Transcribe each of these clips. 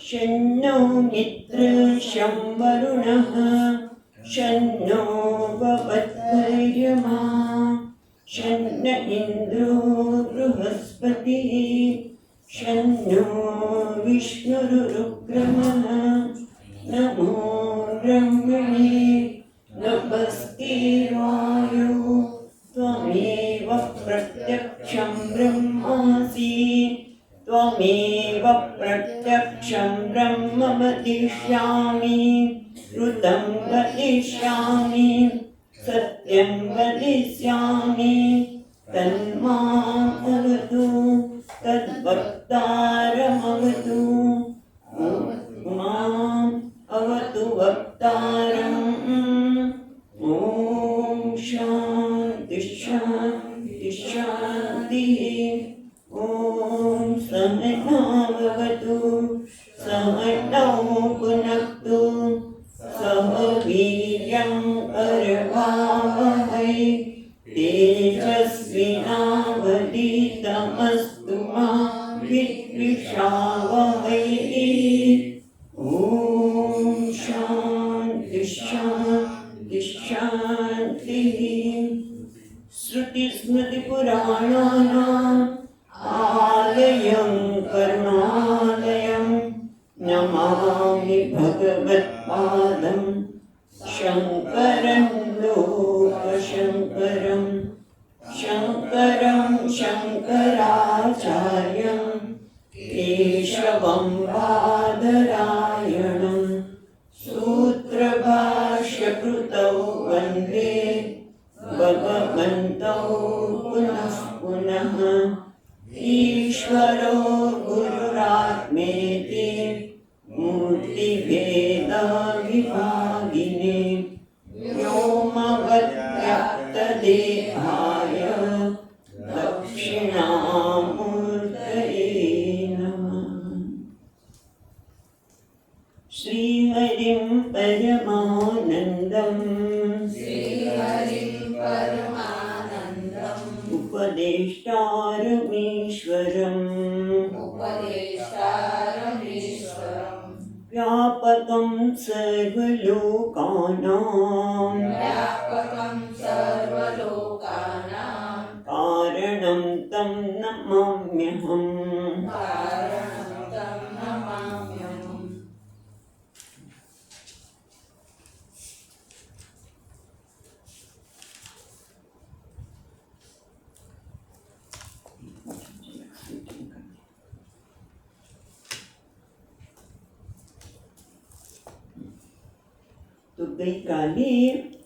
शन्नो मित्रशं वरुणः शन्नो वपत्कर्यमा शन्न इन्द्रो बृहस्पतिः शन्नो विष्णुरुक्रमः नमो ब्रह्मणे नमस्ते वायो त्वमेव प्रत्यक्षं ब्रह्मासि त्वमेव प्रत्यक्षं ब्रह्म वदिष्यामि ऋतं वदिष्यामि सत्यं वदिष्यामि तन्मामवतु तद्वक्तारमवतु माम् अवतु वक्तारम् ॐ शान्ति शान्ति शान्तिः ॐ सहनावतु सहनौ भुनक्तु सह वीर्यं करवावहै तेजस्विनावधीतमस्तु मा विद्विषावहै ॐ शान्ति शान्ति शान्तिः श्रुतिस्मृतिपुराणानाम् आलयं करुणालयं नमामि भगवत्पादं शङ्करं लोकशङ्करं शङ्करं शङ्कराचार्यं केशवं बादरायणं सूत्रभाष्यकृतौ वन्दे भगवन्तौ पुनः पुनः ईश्वरो गुरुरात्मेति मूर्तिभेदविभागिने व्योमवद्व्याप्तदेहाय दक्षिणामूर्तये नमः। श्रीहरिं परमानन्दम् उपदेष्टारमीश्वरम् व्यापकं सर्वलोकानां कारणं तं नमाम्यहम् તો ગઈકાલે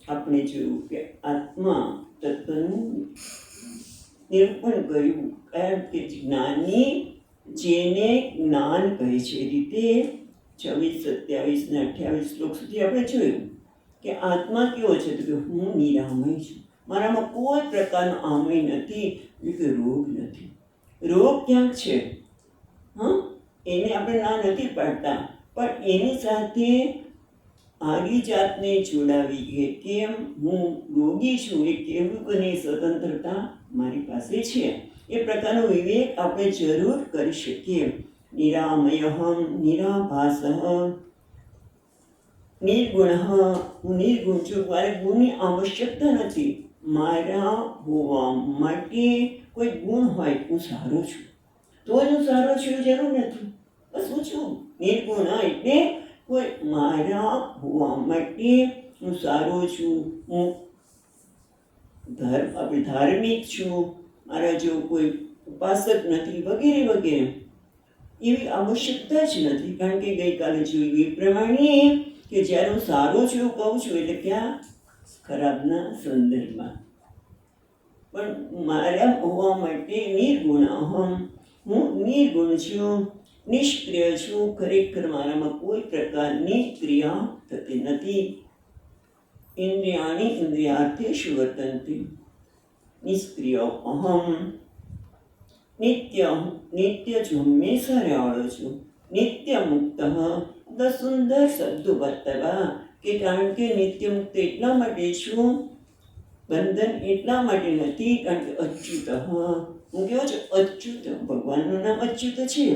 આપણે જોયું કે આત્મા તત્વનું નિરૂપણ કર્યું કારણ કે જ્ઞાની જેને જ્ઞાન કહે છે એ રીતે 26, 27 ને 28 શ્લોક સુધી આપણે જોયું કે આત્મા કેવો છે તો કે હું નિરામય છું, મારામાં કોઈ પ્રકારનો આમય નથી, એટલે રોગ નથી. રોગ ક્યાંક છે, હા, એને આપણે ના નથી પાડતા, પણ એની સાથે આગી જાતને જોડાવી કે કેમ હું રોગી છું એ કેવું અને સ્વતંત્રતા મારી પાસે છે, એ પ્રકારનો વિવેક આપણે જરૂર કરી શકીએ. નિરામયહમ નિરાભાસઃ નિર્ગુણ, હું નિર્ગુણ છું, મારે ગુણની આવશ્યકતા નથી. મારા હોવા માટે કોઈ ગુણ હોય, હું સારો છું તો જ હું સારો છું, જરૂર નથી. બસ હું છું નિર્ગુણ, એટલે કોઈ મારા હોવા માટે હું સારો છું, હું ધાર્મિક છું, મારા જેવું કોઈ ઉપાસક નથી, વગેરે વગેરે એવી આવશ્યકતા જ નથી. કારણ કે ગઈકાલે જોયું એ પ્રમાણે કે જ્યારે હું સારો છું એવું કહું છું એટલે ક્યાં ખરાબના સંદર્ભમાં, પણ મારા હોવા માટે નિર્ગુણ અહમ, હું નિર્ગુણ છું, નિષ્ક્રિય છું, ખરેખર મારામાં કોઈ પ્રકારની ક્રિયા થતી નથી. ઇન્દ્રિયાણી ઇન્દ્રિયાર્થેષુ વર્તન્તે નિષ્ક્રિય અહમ. નિત્ય છું, હંમેશા રહેવાળો છું. નિત્ય મુક્ત તો સુંદર શબ્દો બતાવવા કે કારણ કે નિત્ય મુક્ત એટલા માટે છું, બંધન એટલા માટે નથી કારણ કે અચ્યુત, હું કેવો છું અચ્યુત, ભગવાનનું નામ અચ્યુત છે.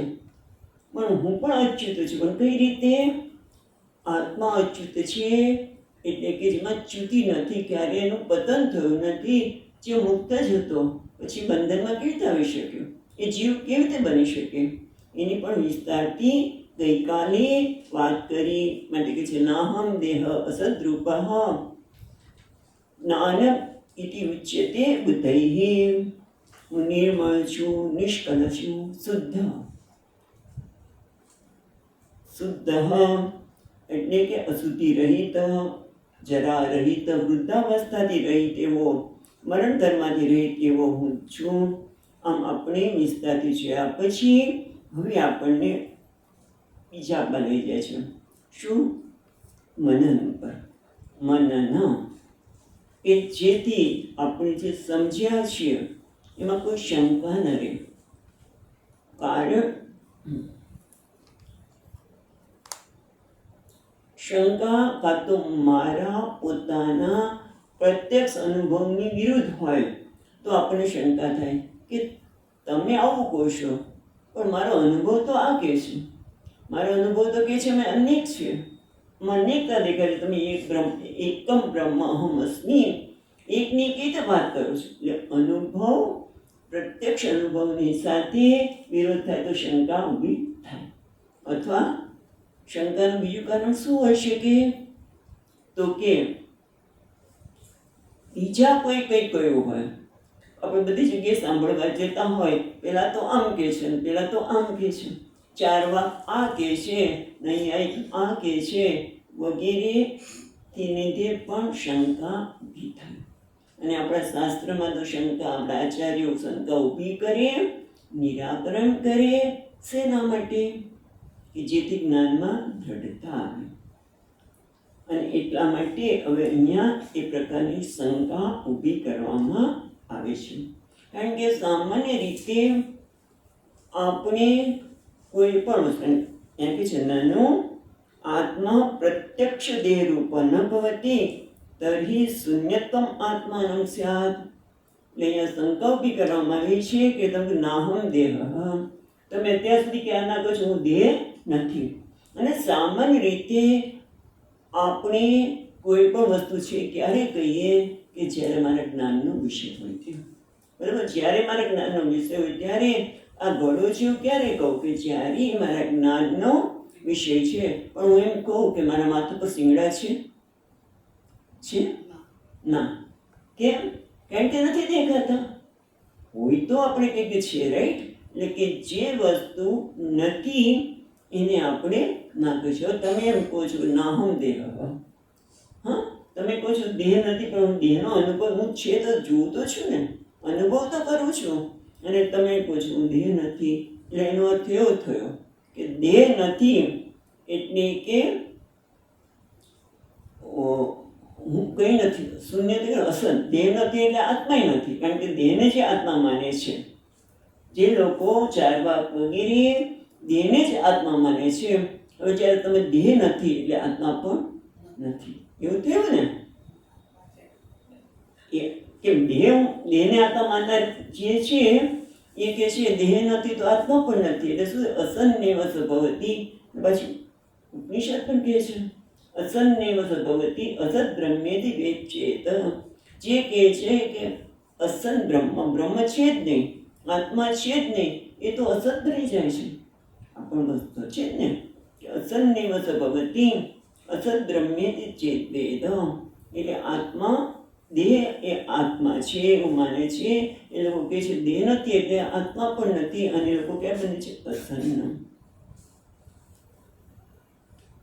પણ હું પણ અચ્યુત છું. પણ કઈ રીતે? આત્મા અચ્યુત છે, એટલે કે જેમાં ચ્યુતિ નથી, ક્યારે એનું પતન થયું નથી, જે મુક્ત જ હતો, પછી બંધનમાં કેવી રીતે આવી શક્યો? એ જીવ કેવી રીતે બની શકે? એની પણ વિસ્તારથી ગઈકાલે વાત કરી. માટે કે છે નાહમ દેહ અસદ્રૂપ જ્ઞાન ઇતિ ઉચ્યતે બુદ્ધૈ. હું નિર્મળ છું, નિષ્કલ છું, શુદ્ધ. શુદ્ધ એટલે કે અશુદ્ધિ રહિત, જરા રહિત, વૃદ્ધાવસ્થાથી રહિત એવો, મરણ ધર્માથી રહિત એવો હું છું. આમ આપણે વિસ્તારથી જોયા પછી હવે આપણને બીજા આપવા લઈ જાય છે. શું? મનન પર. મનન કે જેથી આપણે જે સમજ્યા છીએ એમાં કોઈ શંકા ન રહે. કારણ શંકા કાં તો મારા પોતાના પ્રત્યક્ષ અનુભવની વિરુદ્ધ હોય તો આપણને શંકા થાય કે તમે આવું કહો છો, પણ મારો અનુભવ તો આ કહે છે. મારો અનુભવ તો કહે છે મેં અનેક છે, અનેકતા દેખાય છે. તમે એકમ બ્રહ્મ અહમ અસ્મિ, એકની કઈ રીતે વાત કરો છો? એટલે અનુભવ પ્રત્યક્ષ અનુભવની સાથે વિરોધ થાય તો શંકા ઊભી થાય. અથવા શંકાનું બીજું કારણ શું હોઈ શકે? તો કે બીજા કોઈ કંઈક કહ્યું હોય, આપણે બધી જગ્યાએ સાંભળવા જતા હોય, પેલા તો આમ કહે છે, પેલા તો આમ કહે છે, ચારવા આ કહે છે, નહીં આ કહે છે, વગેરે તેને તે પણ શંકા ઊભી થાય. અને આપણા શાસ્ત્રમાં તો શંકા આપણા આચાર્યો શંકા ઊભી કરે, નિરાકરણ કરે. શેના માટે? કે જેથી જ્ઞાનમાં દ્રઢતા આવે. અને એટલા માટે હવે અહીંયા એ પ્રકારની શંકા ઊભી કરવામાં આવે છે. કારણ કે સામાન્ય રીતે આપણે કોઈ પણ વસ્તુ એમ કે છે નાનું આત્મા પ્રત્યક્ષ દેહ રૂપ ન ભવતી તર્હિ શૂન્યતમ આત્માનં સ્યાત. એટલે અહીંયા શંકા ઊભી કરવામાં આવી છે કે તમે નાહમ દેહ, તમે અત્યાર સુધી ક્યાં ના કહો છો હું દેહ નથી. અને સામાન્ય રીતે આપણે કોઈ પણ વસ્તુ છે ક્યારે કહીએ કે જ્યારે મારા જ્ઞાનનો વિષય હોય છે. બરાબર? જ્યારે મારા જ્ઞાનનો વિષય હોય ત્યારે આ ઘડો છે હું ક્યારે કહું? કે જ્યારે મારા જ્ઞાનનો વિષય છે. પણ હું એમ કહું કે મારા માથા પર શિંગડા છે? ના. કેમ? કારણ કે નથી દેખાતા. હોય તો આપણે કંઈક છે, રાઈટ? એટલે કે જે વસ્તુ નથી એને આપણે ના કહીશું. તમે એમ કહો છો નાહમ દેહ, હા, તમે કહો છો દેહ નથી, પણ હું દેહનો અનુભવ હું છે તો જોતો છું ને, અનુભવ તો કરું છું. અને તમે કહો છો હું દેહ નથી, એટલે એનો અર્થ એવો થયો કે દેહ નથી એટલે કે હું કંઈ નથી, શૂન્ય અસલ. દેહ નથી એટલે આત્માય નથી, કારણ કે દેહને જે આત્મા માને છે, જે લોકો ચારવાક વગેરે દેહને જ આત્મા માને છે. હવે જ્યારે તમે દેહ નથી એટલે આત્મા પણ નથી, એવું થયું ને? કે દેહને આત્મા માનનાર જે છે એ કે છે દેહ નથી તો આત્મા પણ નથી. એટલે શું? અસન્નેવ ભવતી. પછી ઉપનિષદ પણ કહે છે અસન્નેવ ભવતી અસદ બ્રહ્મેતિ વેચ્ચેત. જે કહે છે કે અસન બ્રહ્મ છે જ નહીં, આત્મા છે જ નહીં, એ તો અસત રહી જાય છે. આ પણ વસ્તુ છે જ ને કે અસન્નેવ ભવતી અસદ બ્રહ્મેતિ ચેત વેદ. એટલે આત્મા, દેહ એ આત્મા છે એવું માને છે. એ લોકો કહે છે દેહ નથી એટલે આત્મા પણ નથી. અને એ લોકો ક્યાં બને છે? અસન્ન.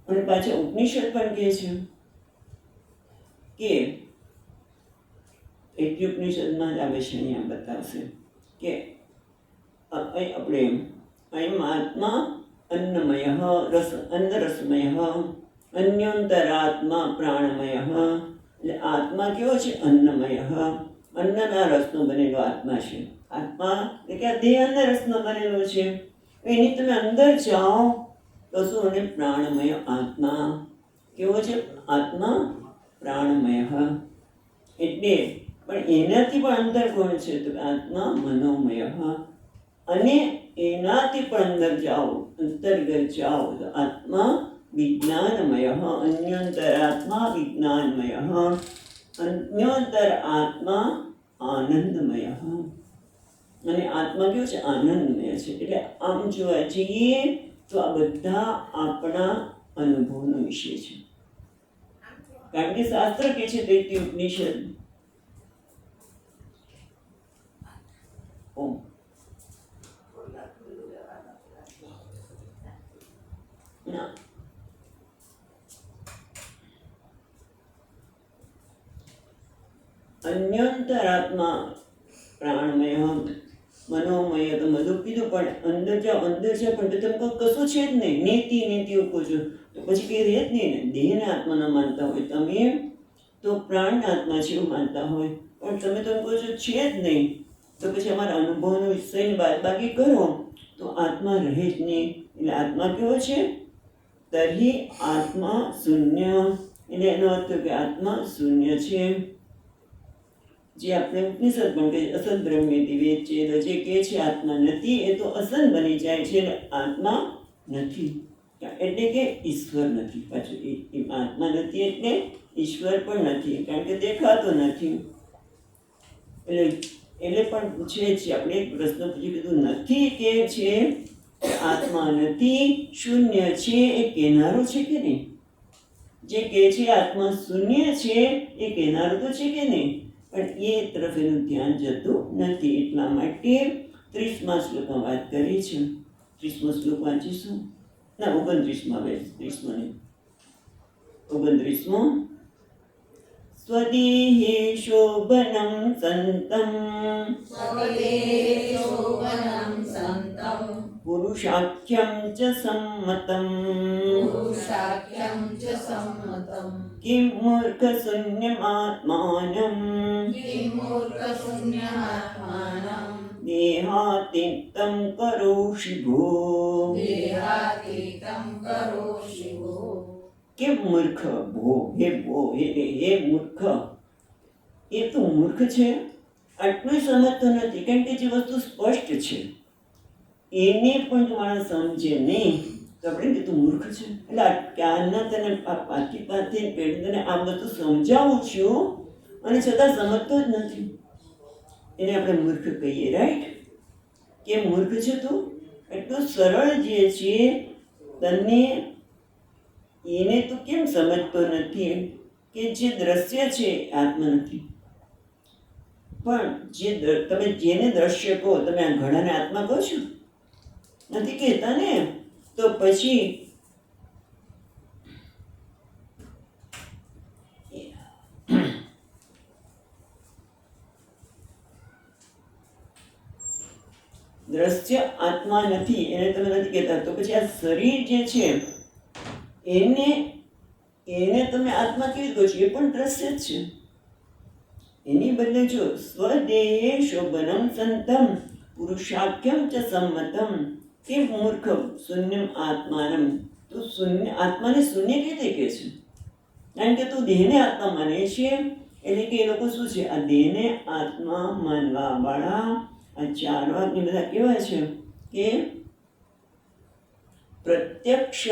અને પાછા ઉપનિષદ પણ કહે છે કે એક ઉપનિષદમાં જ આવે છે, અહીંયા બતાવશે કે આપણે અહીં આત્મા અન્નમય અન્નરસમય અન્યોંતરાત્મા પ્રાણમય. એટલે આત્મા કેવો છે? અન્નમય, અન્નના રસનો બનેલો આત્મા છે. આત્મા એટલે કે આ દેહ અન્ન રસનો બનેલો છે. એની તમે અંદર જાઓ તો શું? અને પ્રાણમય આત્મા કેવો છે? આત્મા પ્રાણમય. એટલે પણ એનાથી પણ અંદર કોણ છે? તો આત્મા મનોમય. અને એનાથી પણ અંદર જાઓ, અંતર્ગત જાઓ તો આત્મા વિજ્ઞાનમય, અન્યોતરાત્મા વિજ્ઞાનમય, અન્યોતર આત્મા આનંદમય. અને આત્મા કેવો છે? આનંદમય છે. એટલે આમ જોવા જઈએ તો આ બધા આપણા અનુભવનો વિષય છે. કારણ કે શાસ્ત્ર કે છે દૈત્ય ઉપનિષદ ઓમ ના અન્યોતરાત્મા પ્રાણમય મનોમય તો બધું કીધું, પણ અંદર જાઓ, અંદર છે પણ તમે કશું છે જ નહીં. નીતિ નીતિ કહો છો તો પછી કઈ રહે જ નહીં ને. દેહને આત્માના માનતા હોય તમે, તો પ્રાણના આત્મા છે એવું માનતા હોય, પણ તમે તો કહો છો છે જ નહીં, તો પછી અમારા અનુભવનો વિષયની બાદબાકી કરો તો આત્મા રહે જ નહીં. એટલે આત્મા કેવો છે? તર્હિ આત્મા શૂન્ય. એટલે એનો અર્થ કે આત્મા શૂન્ય છે. જે આપણે ઉપનિષદ પણ કહે અસદ બ્રહ્મેતિ વેચેદ, જે કહે છે આત્મા નથી એ તો અસન બની જાય છે. આત્મા નથી એટલે કે ઈશ્વર નથી. પાછું આત્મા નથી એટલે ઈશ્વર પણ નથી, કારણ કે દેખાતો નથી. એટલે પણ પૂછે છે આપણે એક પ્રશ્ન પૂછી કીધું નથી કે છે આત્મા નથી, શૂન્ય છે, એ કહેનારો છે કે નહીં? જે કહે છે આત્મા શૂન્ય છે એ કહેનારો તો છે કે નહીં? પણ એ તરફ એનું ધ્યાન જતું નથી. એટલા માટે 30મા શ્લોકમાં વાત કરી છે. 30મો શ્લોક વાંચીશું ના 29માં 30મો નહીં 29મો. સ્વદેહે શોભનમ સંતમ પુરુષાખ્યમ ચ સંમતમ કિમ મૂર્ખ શૂન્યમાત્માનમ દેહાતીતમ કરોષિ ભો. કેમ મૂર્ખ? ભો હે ભો હે મૂર્ખ. એ તો મૂર્ખ છે, આટલું સમજતો નથી. કારણ કે જે વસ્તુ સ્પષ્ટ છે એને પણ જો માણસ સમજે નહીં તો આપણે કીધું મૂર્ખ છે. એટલે ક્યારના તને પાછી પાછી પેઢીને આ બધું સમજાવું છું અને છતાં સમજતો જ નથી, એને આપણે મૂર્ખ કહીએ. રાઈટ? કેમ મૂર્ખ છે તું? એટલું સરળ જે છે તને એને તું કેમ સમજતો નથી કે જે દ્રશ્ય છે આત્મા નથી. પણ જે તમે જેને દ્રશ્ય કહો, તમે આ ઘડાને આત્મા કહો છો? નથી કહેતા ને. તો પછી દ્રશ્ય આત્મા નથી એને તમે નથી કહેતા, તો પછી આ શરીર જે છે એને તમે આત્મા કેવી કહો છો? એ પણ દ્રશ્ય જ છે. એની બદલે જો સ્વદેહે શોભનમ સંતમ પુરુષાખ્યમ ચ સંમતમ કે મૂર્ખ શૂન્યમ આત્માનમ. તું શૂન્ય આત્માને શૂન્ય કેવી રીતે કહે છે? કારણ કે તું દેહને આત્મા માને છે. એટલે કે એ લોકો શું છે? આ દેહને આત્મા માનવા વાળા આ ચાર વાક્ય બધા કેવા છે કે પ્રત્યક્ષ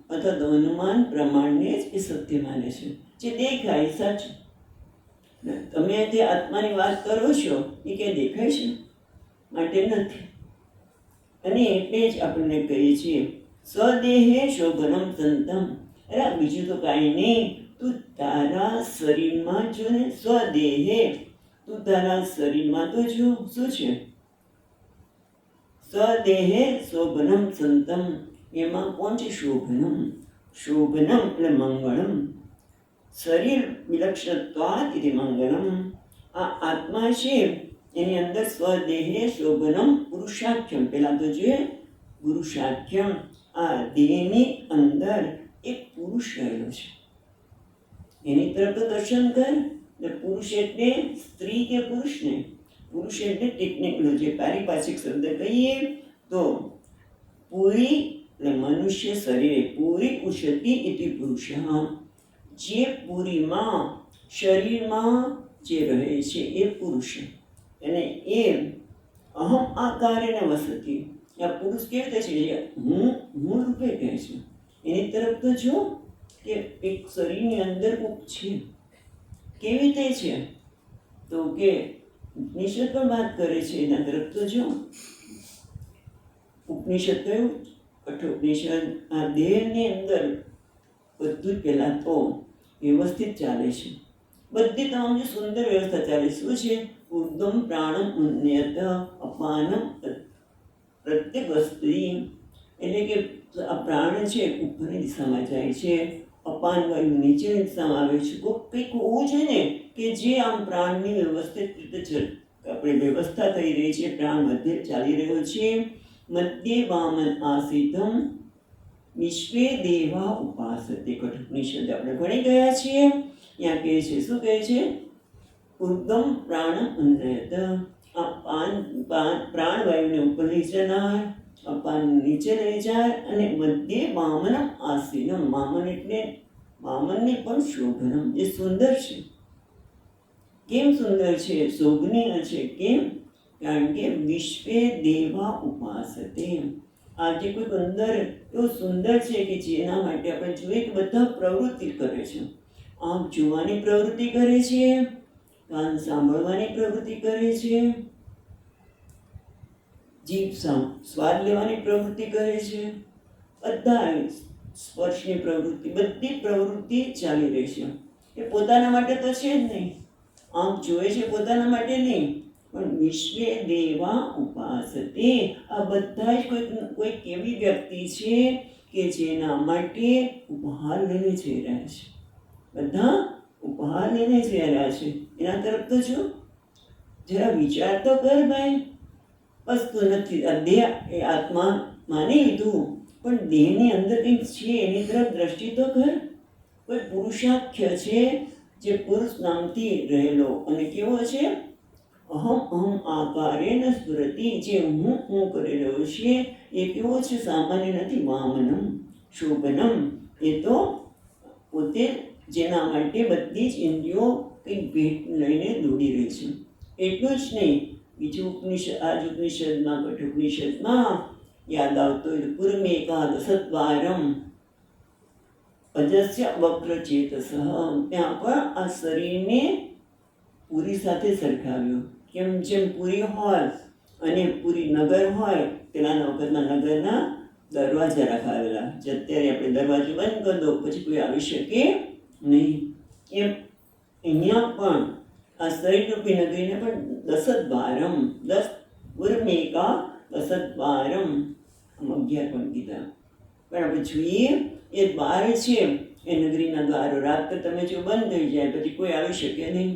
અથવા તો અનુમાન પ્રમાણને જ એ સત્ય માને છે. જે દેખાય સાચું. તમે જે આત્માની વાત કરો છો એ ક્યાં દેખાય છે? માટે નથી. અને એટલે જ આપણને કહીએ છીએ સ્વદેહે શોભનમ સંતમ. અરે બીજું તો કાંઈ નહીં, તું તારા શરીરમાં જો ને. સ્વદેહે તું તારા શરીરમાં તો જો. શું છે? સ્વદેહે શોભનમ સંતમ. એમાં કોણ છે? શોભનમ. શોભનમ એટલે મંગળમ. શરીર વિલક્ષણત્વાદ એટલે મંગળમ. આ આત્મા છે એની અંદર સ્વદેહે શોભનમ પુરુષાખ્યમ. પહેલાં તો જોઈએ પુરુષાખ્યમ. આ દેહની અંદર એક પુરુષ રહેલો છે, એની તરફ તો દર્શન કર. પુરુષ એટલે સ્ત્રી કે પુરુષ નહીં. પુરુષ એટલે ટેકનિકલ જે પારિભાષિક શબ્દ કહીએ તો પૂરી એટલે મનુષ્ય શરીરે પૂરી ઉષતી ઇતિ પુરુષ. જે પૂરીમાં શરીરમાં જે રહે છે એ પુરુષ. અને એ અહમ આકારેણ વસતિ. આ પુરુષ કેવી રીતે છે? હું રૂપે કહે છે. એની તરફ તો જો કે એક શરીરની અંદર કોક છે. કેવી રીતે છે? તો કે ઉપનિષદ પણ વાત કરે છે એના તરફ તો જો. ઉપનિષદ કયું? કઠોપનિષદ. આ દેહની અંદર બધું જ પહેલાં તો વ્યવસ્થિત ચાલે છે. બધી તમામ જે સુંદર વ્યવસ્થા ચાલે. શું છે? ઉર્ધ્વમ પ્રાણમ ઉન્નયત અપાનમ પ્રત્યેક વસ્તી. એટલે કે આ પ્રાણ છે ઉપરની દિશામાં જાય છે, અપાન વાયુ નીચેની દિશામાં આવે છે. કંઈક હોવું છે ને કે જે આમ પ્રાણની વ્યવસ્થિત રીતે આપણે વ્યવસ્થા થઈ રહી છે. પ્રાણ મધ્ય ચાલી રહ્યો છે. મધ્ય વામન આસિતમ વિશ્વે દેવા ઉપાસતે. કઠોપનિષદ આપણે ભણી ગયા છીએ. ત્યાં કહે છે, શું કહે છે? ઉર્ધ્વમ પ્રાણ ઉન્નયત. આ પ્રાણવાયુને ઉપર લઈ જનાર, અપાન નીચે લઈ જાય, અને મધ્ય વામનમ આસીનમ. વામન એટલે વામનને પણ શોભનમ, એ સુંદર છે. કેમ સુંદર છે? શોભનીય છે. કેમ? કારણ કે વિશ્વે દેવા ઉપાસતે. આજે કોઈક અંદર એવું સુંદર છે કે જેના માટે આપણે જોઈએ કે બધા પ્રવૃત્તિ કરે છે. આંખ જોવાની પ્રવૃત્તિ કરે છે, કાન સાંભળવાની પ્રવૃત્તિ કરે છે, જીભ સ્વાદ લેવાની પ્રવૃત્તિ કરે છે, બધા સ્પર્શની પ્રવૃત્તિ, બધી પ્રવૃત્તિ ચાલી રહી છે. એ પોતાના માટે તો છે જ નહીં. આંખ જોવે છે પોતાના માટે નહીં, પણ વિશ્વે દેવા ઉપાસતે. આ બધા જ કોઈક એવી વ્યક્તિ છે કે જેના માટે ઉપહાર લઈને જઈ રહ્યા છે. બધા ઉપહાર લઈને જઈ રહ્યા છે. એના તરફ તો જો જરા વિચાર તો કર ભાઈ. વસ્તુ નથી. આ દેહ એ આત્મા માની લીધું, પણ દેહની અંદર કંઈક છે એની તરફ દ્રષ્ટિ તો કર. કોઈ પુરુષાખ્ય છે જે પુરુષ નામથી રહેલો અને કેવો છે? અહમ અહમ આકારેણ સ્ફુરતિ. જે હું કરી રહ્યો છે એ કેવો છે? સામાન્ય નથી. વામનમ શોભનમ. એ તો પોતે જેના માટે બધી જ ઇન્દ્રિયો કંઈક ભેટ લઈને દોડી રહી છે. એટલું જ નહીં, બીજું ઉપનિષદ, આજ ઉપનિષદમાં, કઠોપનિષદમાં યાદ આવતો હોય તો પૂર્વમેકાદશદ્વારમ અજસ્ય વક્રચેતસ. ત્યાં પણ આ શરીરને પુરી સાથે સરખાવ્યું. કેમ? જેમ પુરી હોય અને પુરી નગર હોય, પેલાના વખતના નગરના દરવાજા રખાવેલા, જે અત્યારે આપણે દરવાજો બંધ કરી દો પછી કોઈ આવી શકે નહીં. એમ અહીંયા પણ આ શરીરરૂપી નગરીને પણ દશદ્વારમ, 10 પૂર્વમેકા દશદ્વારમ, આમ 11 પણ કીધા. પણ આપણે જોઈએ એ દ્વાર છે એ નગરીના દ્વારો રાત્રે તમે જો બંધ થઈ જાય પછી કોઈ આવી શકે નહીં.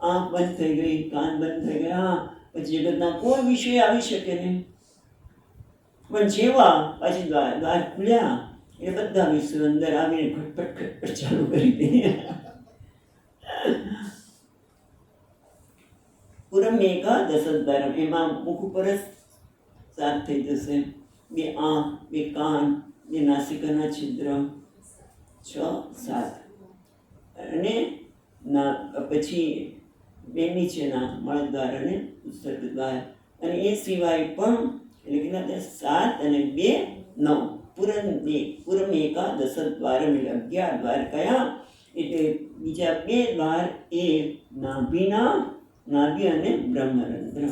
આંખ બંધ થઈ ગઈ, કાન બંધ થઈ ગયા, પછી જગતના કોઈ વિષય આવી શકે નહીં. પણ જેવા પછી દ્વાર ખુલ્યા એટલે બધા વિષયો અંદર આવીને ખટપટ ખટપટ ચાલુ કરી દે. પૂર્વમેકા દશદ્વારમ. એમાં મુખ ઉપર જ 7 થઈ જશે. 2 આંખ, 2 કાન, 2 નાસિકાના છિદ્ર, 6, 7. અને પછી 2 નીચેના મળદ્વાર અને ઉત્સર્ગ દ્વાર. અને એ સિવાય પણ એટલે કેટલા? 7 અને 2, 9. પૂર્વમેકા દશદ્વારમ એટલે 11 દ્વાર. કયા? એટલે બીજા 2 દ્વાર એ નાભિ અને બ્રહ્મરંધ્ર.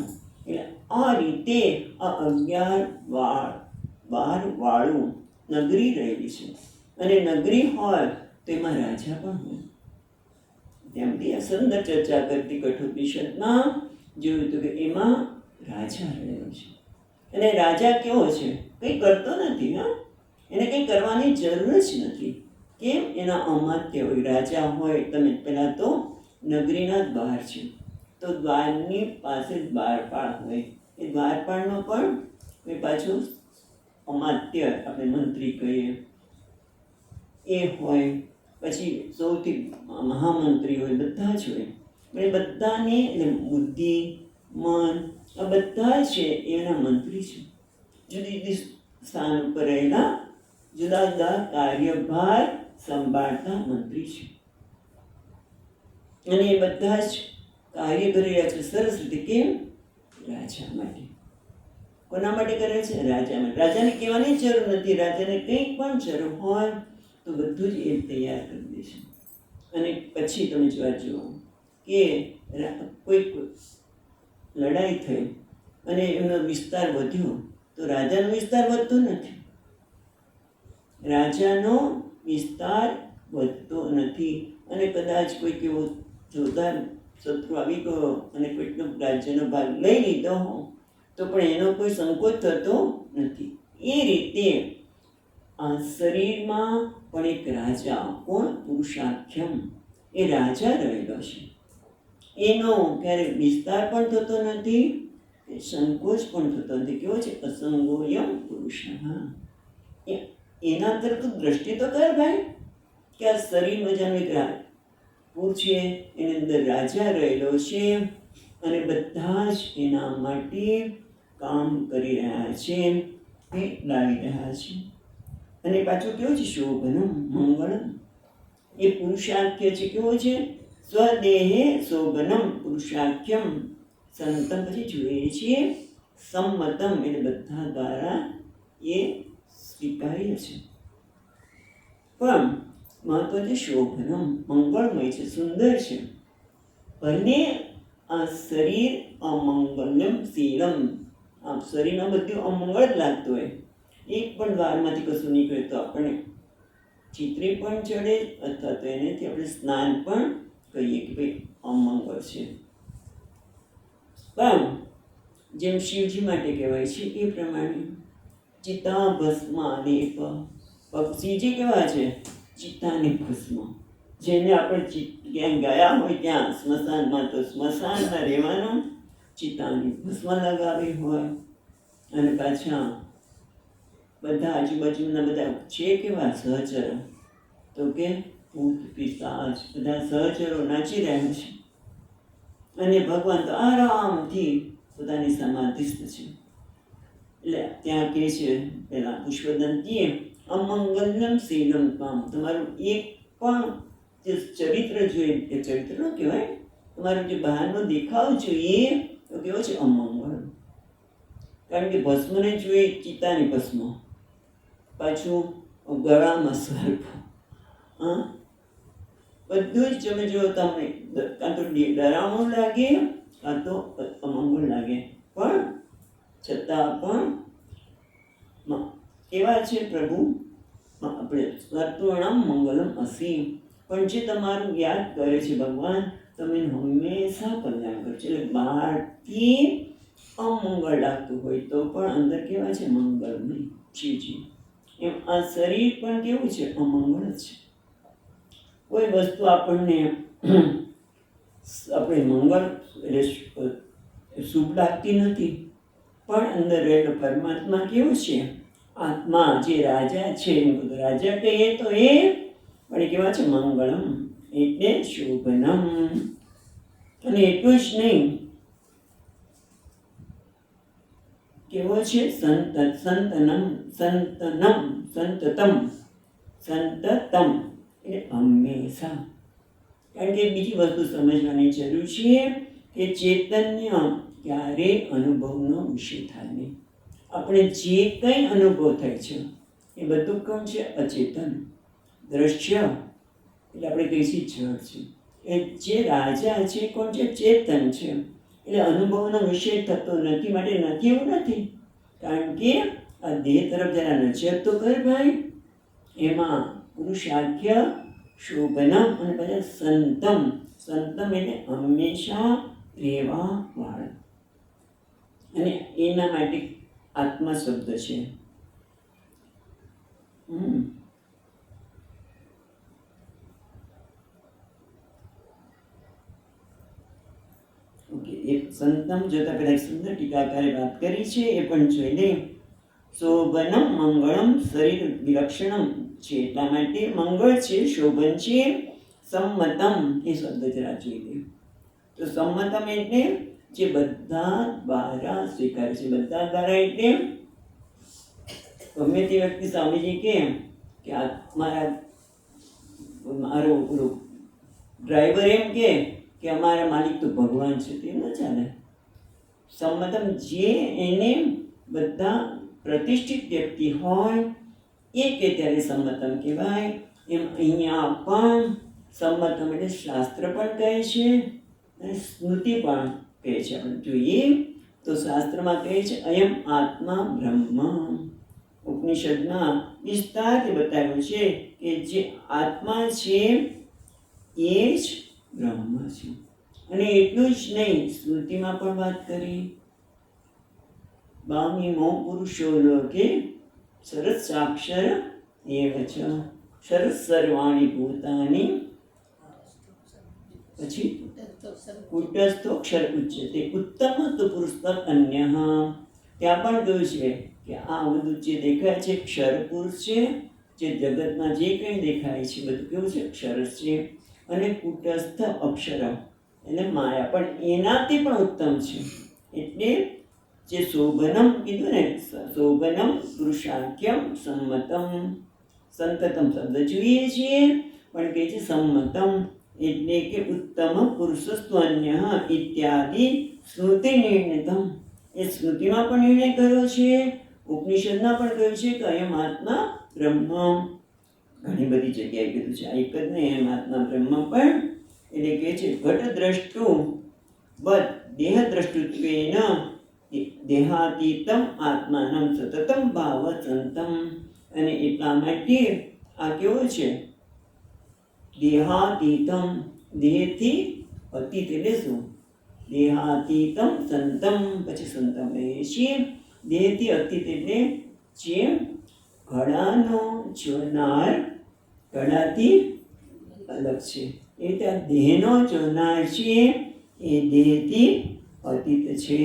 એટલે આ રીતે આ 11 દ્વાર વાળું નગરી રહેલી છે. અને નગરી હોય તો એમાં રાજા પણ હોય. તેમથી આ સુંદર ચર્ચા કરતી કઠોપનિષદમાં જોયું હતું કે એમાં રાજા રહેલો છે. અને રાજા કેવો છે? કંઈ કરતો નથી. એને કંઈ કરવાની જરૂર જ નથી. કેમ? એના અમાત્ય હોય, રાજા હોય. તમે પહેલાં તો નગરીના દ્વાર છે તો દ્વારની પાસે દ્વારપાળ હોય. એ દ્વારપાળનો પણ એ પાછું અમાત્ય, આપણે મંત્રી કહીએ, એ હોય. પછી સૌથી મહામંત્રી હોય, બધા જ હોય. એ બધાને એટલે બુદ્ધિ, મન, આ બધા છે એના મંત્રી છે. જુદી જુદી સ્થાન ઉપર રહેલા જુદા જુદા કાર્યભાર સંભાળતા મંત્રી છે. અને એ બધા જ કાર્ય કરી રહ્યા છે સરસ રીતે. કેમ? રાજા માટે. કોના માટે કરે છે? રાજા માટે. રાજાને કહેવાની જરૂર નથી. રાજાને કંઈ પણ જરૂર હોય તો બધું જ એ તૈયાર કરી દે છે. અને પછી તમે જોવા જુઓ કે કોઈક લડાઈ થઈ અને એમનો વિસ્તાર વધ્યો તો રાજાનો વિસ્તાર વધતો નથી. રાજાનો વિસ્તાર વધતો નથી. અને કદાચ કોઈક એવો જોરદાર શત્રુ આવી ગયો અને કોઈકનો રાજ્યનો ભાગ લઈ લીધો હોય તો પણ એનો કોઈ સંકોચ થતો નથી. એ રીતે આ શરીરમાં પણ એક રાજા, કોણ? પુરુષાખ્યમ, એ રાજા રહેલો છે. એનો ક્યારેક વિસ્તાર પણ થતો નથી, સંકોચ પણ થતો નથી. કેવો છે? અસંગોયમ પુરુષ. એના તરફ દ્રષ્ટિ તો કર ભાઈ, કે આ શરીર મજાનું એક રાજપુર છે, એની અંદર રાજા રહેલો છે અને બધા જ એના માટે કામ કરી રહ્યા છે, એ લાવી રહ્યા છે. અને પાછું કેવું છે? શોભનમ, મંગળમ. એ પુરુષાખ્ય છે. કેવો છે? સ્વદેહે શોભનમ પુરુષાખ્યમ સંતમ. પછી જોઈએ છીએ સંમતમ, એટલે બધા દ્વારા એ સ્વીકાર્ય છે. પણ મહત્વ છે શોભનમ, મંગળમય છે, સુંદર છે. ભલે આ શરીર અમંગલમ શીલમ, આ શરીરમાં બધું અમંગળ જ લાગતું હોય, એક પણ દ્વારમાંથી કશું નીકળે તો આપણને ચિત્રી પણ ચડે અથવા તો એનાથી આપણે સ્નાન પણ કહીએ કે ભાઈ અમંગળ છે. પણ જેમ શિવજી માટે કહેવાય છે એ પ્રમાણે ચિતા ભસ્મ લેપ. શિવજી કેવા છે? ચિત્તાની ભસ્મ. જેને આપણે ક્યાંય ગયા હોય ત્યાં સ્મશાનમાં તો સ્મશાનમાં રહેવાનું, ચિત્તાની ભસ્મ લગાવી હોય. અને પાછા બધા આજુબાજુના બધા છે કેવા? સહચરો. તો કે ભૂત પિશાચ બધા સહચરો નાચી રહ્યા છે અને ભગવાન તો આરામથી પોતાની સમાધિસ્થ છે. એટલે ત્યાં કહે છે પેલા પુષ્પદંતીએ અમંગલમ શીલમ પામ. તમારું એક પણ જે ચરિત્ર જોઈએ, એ ચરિત્ર ન કહેવાય, તમારું જે બહારનો દેખાવ જોઈએ તો કેવો છે? અમંગળ. કારણ કે ભસ્મને જોઈએ ચિત્તાની ભસ્મ, પાછું ગળામાં સર્પ, બધું જ તમે જો તમને કાં તો ડરાવણું લાગે કાં તો અમંગળ લાગે, પણ છતાં પણ કેવા છે પ્રભુ? આપણે સત્વર્ણમ મંગલમ અસી. પણ જે તમારું યાદ કરે છે ભગવાન, તમે હંમેશા કલ્યાણ કરો છો. એટલે બહારથી અમંગળ લાગતું હોય તો પણ અંદર કેવા છે? મંગળમય શિવજી. એમ આ શરીર પણ કેવું છે? અમંગળ છે. કોઈ વસ્તુ આપણે મંગળ એટલે શુભ લાગતી નથી, પણ અંદર રહેલો પરમાત્મા કેવું છે? આત્મા જે રાજા છે, રાજા કહીએ તો એ પણ કેવા છે? મંગળમ, એટલે શોભનમ. અને એટલું જ નહીં, કેવો છે? સંતતમ. સંતતમ એટલે હંમેશા. કારણ કે બીજી વસ્તુ સમજવાની જરૂર છે કે ચૈતન્ય ક્યારે અનુભવનો વિષય થાય નહીં. આપણે જે કંઈ અનુભવ થાય છે એ બધું કોણ છે? અચેતન. દ્રશ્ય એટલે આપણે કહીએ જળ છે. એ જે રાજા છે કોણ છે? ચેતન છે. એટલે અનુભવનો વિષય થતો નથી. માટે નથી એવું નથી, કારણ કે આ દેહ તરફ જરા નજર તો કર ભાઈ. એમાં પુરુષાખ્ય, શોભનમ અને પછી સંતમ. સંતમ એટલે હંમેશા રહેવા વાળા. અને એના માટે આત્મા શબ્દ છે. ઓકે, એક સંતમ જોતા પહેલા એક સુંદર ટીકાકારે વાત કરી છે, એ પણ જોઈ લે. શોભનમ મંગળમ શરીર વિલક્ષણમ છે, એટલા માટે મંગળ છે, શોભન છે. સંમતમ એ શબ્દ જરા જોઈ લે. તો સંમતમ એટલે જે બધા દ્વારા સ્વીકાર છે. બધા દ્વારા એટલે ગમે તે વ્યક્તિ સ્વામીજી કે આ મારો ડ્રાઈવર એમ કે અમારા માલિક તો ભગવાન છે, તે ન ચાલે. સંમતમ જે એને બધા પ્રતિષ્ઠિત વ્યક્તિ હોય એ કે ત્યારે સંમતમ કહેવાય. એમ અહીંયા પણ સંમતમ એટલે શાસ્ત્ર પણ કહે છે અને સ્મૃતિ પણ કહે છે. આપણે જોઈએ તો શાસ્ત્રમાં કહે છે અયમ આત્મા બ્રહ્મ. ઉપનિષદમાં વિસ્તારથી બતાવ્યું છે કે જે આત્મા છે એ જ બ્રહ્મ છે. અને એટલું જ નહીં, સ્મૃતિમાં પણ વાત કરી બામીમો પુરુષો લોકે સરસ સાક્ષર એવ ચ સરસ સર્વાણી ભૂતાની પછી કુટસ્થોક્ષર ઉચ્યતે ઉત્તમ તો પુરુષ અન્ય. ત્યાં પણ કહ્યું છે કે આ બધું જે દેખાય છે ક્ષર પુરુષ છે. જે જગતમાં જે કંઈ દેખાય છે બધું કેવું છે? ક્ષર છે. અને કુટસ્થ અક્ષર એટલે માયા પણ એનાથી પણ ઉત્તમ છે. એટલે જે શોભનમ કીધું ને, શોભનમ પુરુષાખ્યમ સંમતમ. સંતતમ શબ્દ જોઈએ છીએ પણ કે છે સંમતમ એટલે કે ઉત્તમ પુરુષસ્ત્વન્ય ઇત્યાદિ સ્મૃતિ નિર્ણિતમ. એ સ્મૃતિમાં પણ નિર્ણય કર્યો છે, ઉપનિષદમાં પણ કહ્યું છે કે અયમ આત્મા બ્રહ્મ. ઘણી બધી જગ્યાએ કીધું છે, આ એક જ નહીં, અયમ આત્મા બ્રહ્મ પણ. એટલે કે છે ઘટ દ્રષ્ટુ બદ દેહ દ્રષ્ટુત્વેન દેહાતીતમ આત્માનમ સતતમ ભાવસંતમ. અને એટલા માટે આ કેવું છે? દેહાતીતમ, દેહથી અતીત એટલે શું? દેહાતીતમ સંતમ, પછી સંતમ રહે છે. દેહથી અતીત એટલે જેમ ઘડાનો જોનાર ઘડાથી અલગ છે, એ રીતે દેહનો જોનાર છે એ દેહથી અતીત છે.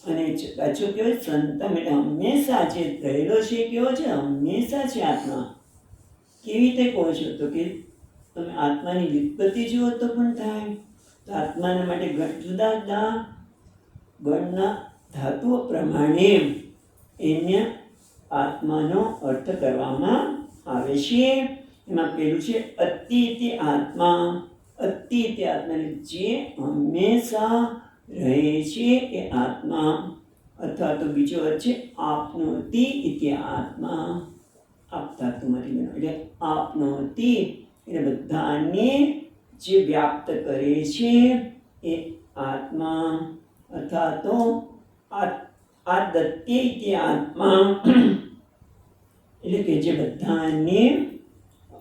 અને પાછું કેવું? સંતમ એટલે હંમેશા જે રહેલો છે કેવો છે? હંમેશા છે આત્મા. કેવી રીતે કહો છો? તો કે તમે આત્માની વ્યુત્પત્તિ જુઓ તો પણ થાય. તો આત્માના માટે જુદા જુદા ગણના ધાતુઓ પ્રમાણે એને આત્માનો અર્થ કરવામાં આવે છે. એમાં પેલું છે અતિથિ આત્મા. અતિથિ આત્મા જે હંમેશા રહે છે એ આત્મા. અથવા તો બીજો અર્થ છે આપનોતિ ઇતિ આત્મા. આપતા તુમારી બનો એટલે આપનોતિ એટલે બધાને જે વ્યાપ્ત કરે છે એ આત્મા. અથવા તો આદત્ય ઇતિ આત્મા એટલે કે જે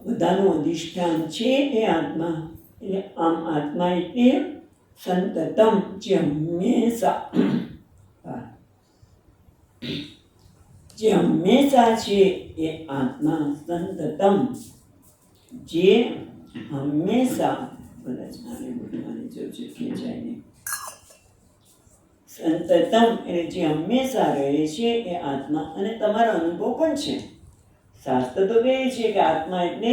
બધાનું અધિષ્ઠાન છે એ આત્મા. એટલે આમ આત્મા એટલે સંતતમ જે હંમેશા છે એ આત્મા. સંતતમ જે હંમેશા સંતતમ એટલે જે હંમેશા રહે છે એ આત્મા. અને તમારો અનુભવ પણ છે. શાસ્ત્ર તો કહે છે કે આત્મા એટલે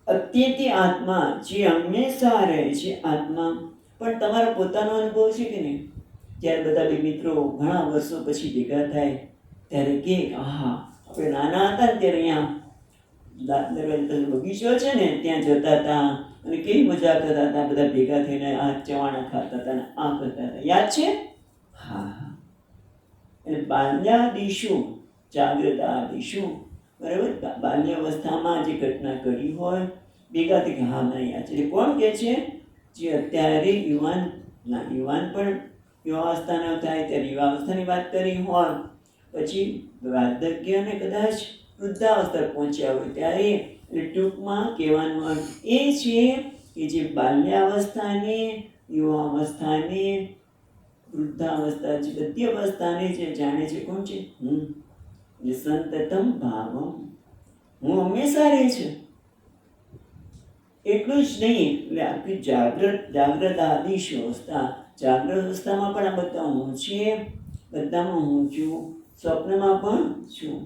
અત્યંતિ આત્મા જે હંમેશા રહે છે આત્મા. પણ તમારો પોતાનો અનુભવ છે કે નહીં? જ્યારે બધા બે મિત્રો ઘણા વર્ષો પછી ભેગા થાય ત્યારે કે હા આપણે નાના હતા ને ત્યારે અહીંયા બગીચો છે ને ત્યાં જતા હતા અને કેવી મજા કરતા હતા, બધા ભેગા થઈને આ ચવાણા ખાતા હતા ને આ કરતા હતા. યાદ છે? હા. એટલે બાલ્યાદિશુ જાગ્રત આદિશુ, બરાબર? બાલ્યાવસ્થામાં જે ઘટના કરી હોય ભેગા થઈ કે હા મને યાદ છે. એટલે કોણ કહે છે? જે અત્યારે યુવાન પણ યુવાવસ્થાનો થાય ત્યારે યુવાવસ્થાની વાત કરી હોય, પછી વાર્ધક્યને કદાચ વૃદ્ધાવસ્થા પહોંચ્યા હોય ત્યારે. એટલે ટૂંકમાં કહેવાનો અર્થ એ છે કે જે બાલ્યાવસ્થાને, યુવાવસ્થાને, વૃદ્ધાવસ્થા છે, બધી અવસ્થાને જે જાણે છે કોણ છે? હું. એટલે સંતતમ ભાવમ, હું હંમેશા રહે છે. એટલું જ નહીં, એટલે આખી જાગ્રત આદિશ અવસ્થા. જાગ્રત અવસ્થામાં પણ આ બધા હું છે, બધામાં હું છું. સ્વપ્નમાં પણ છું.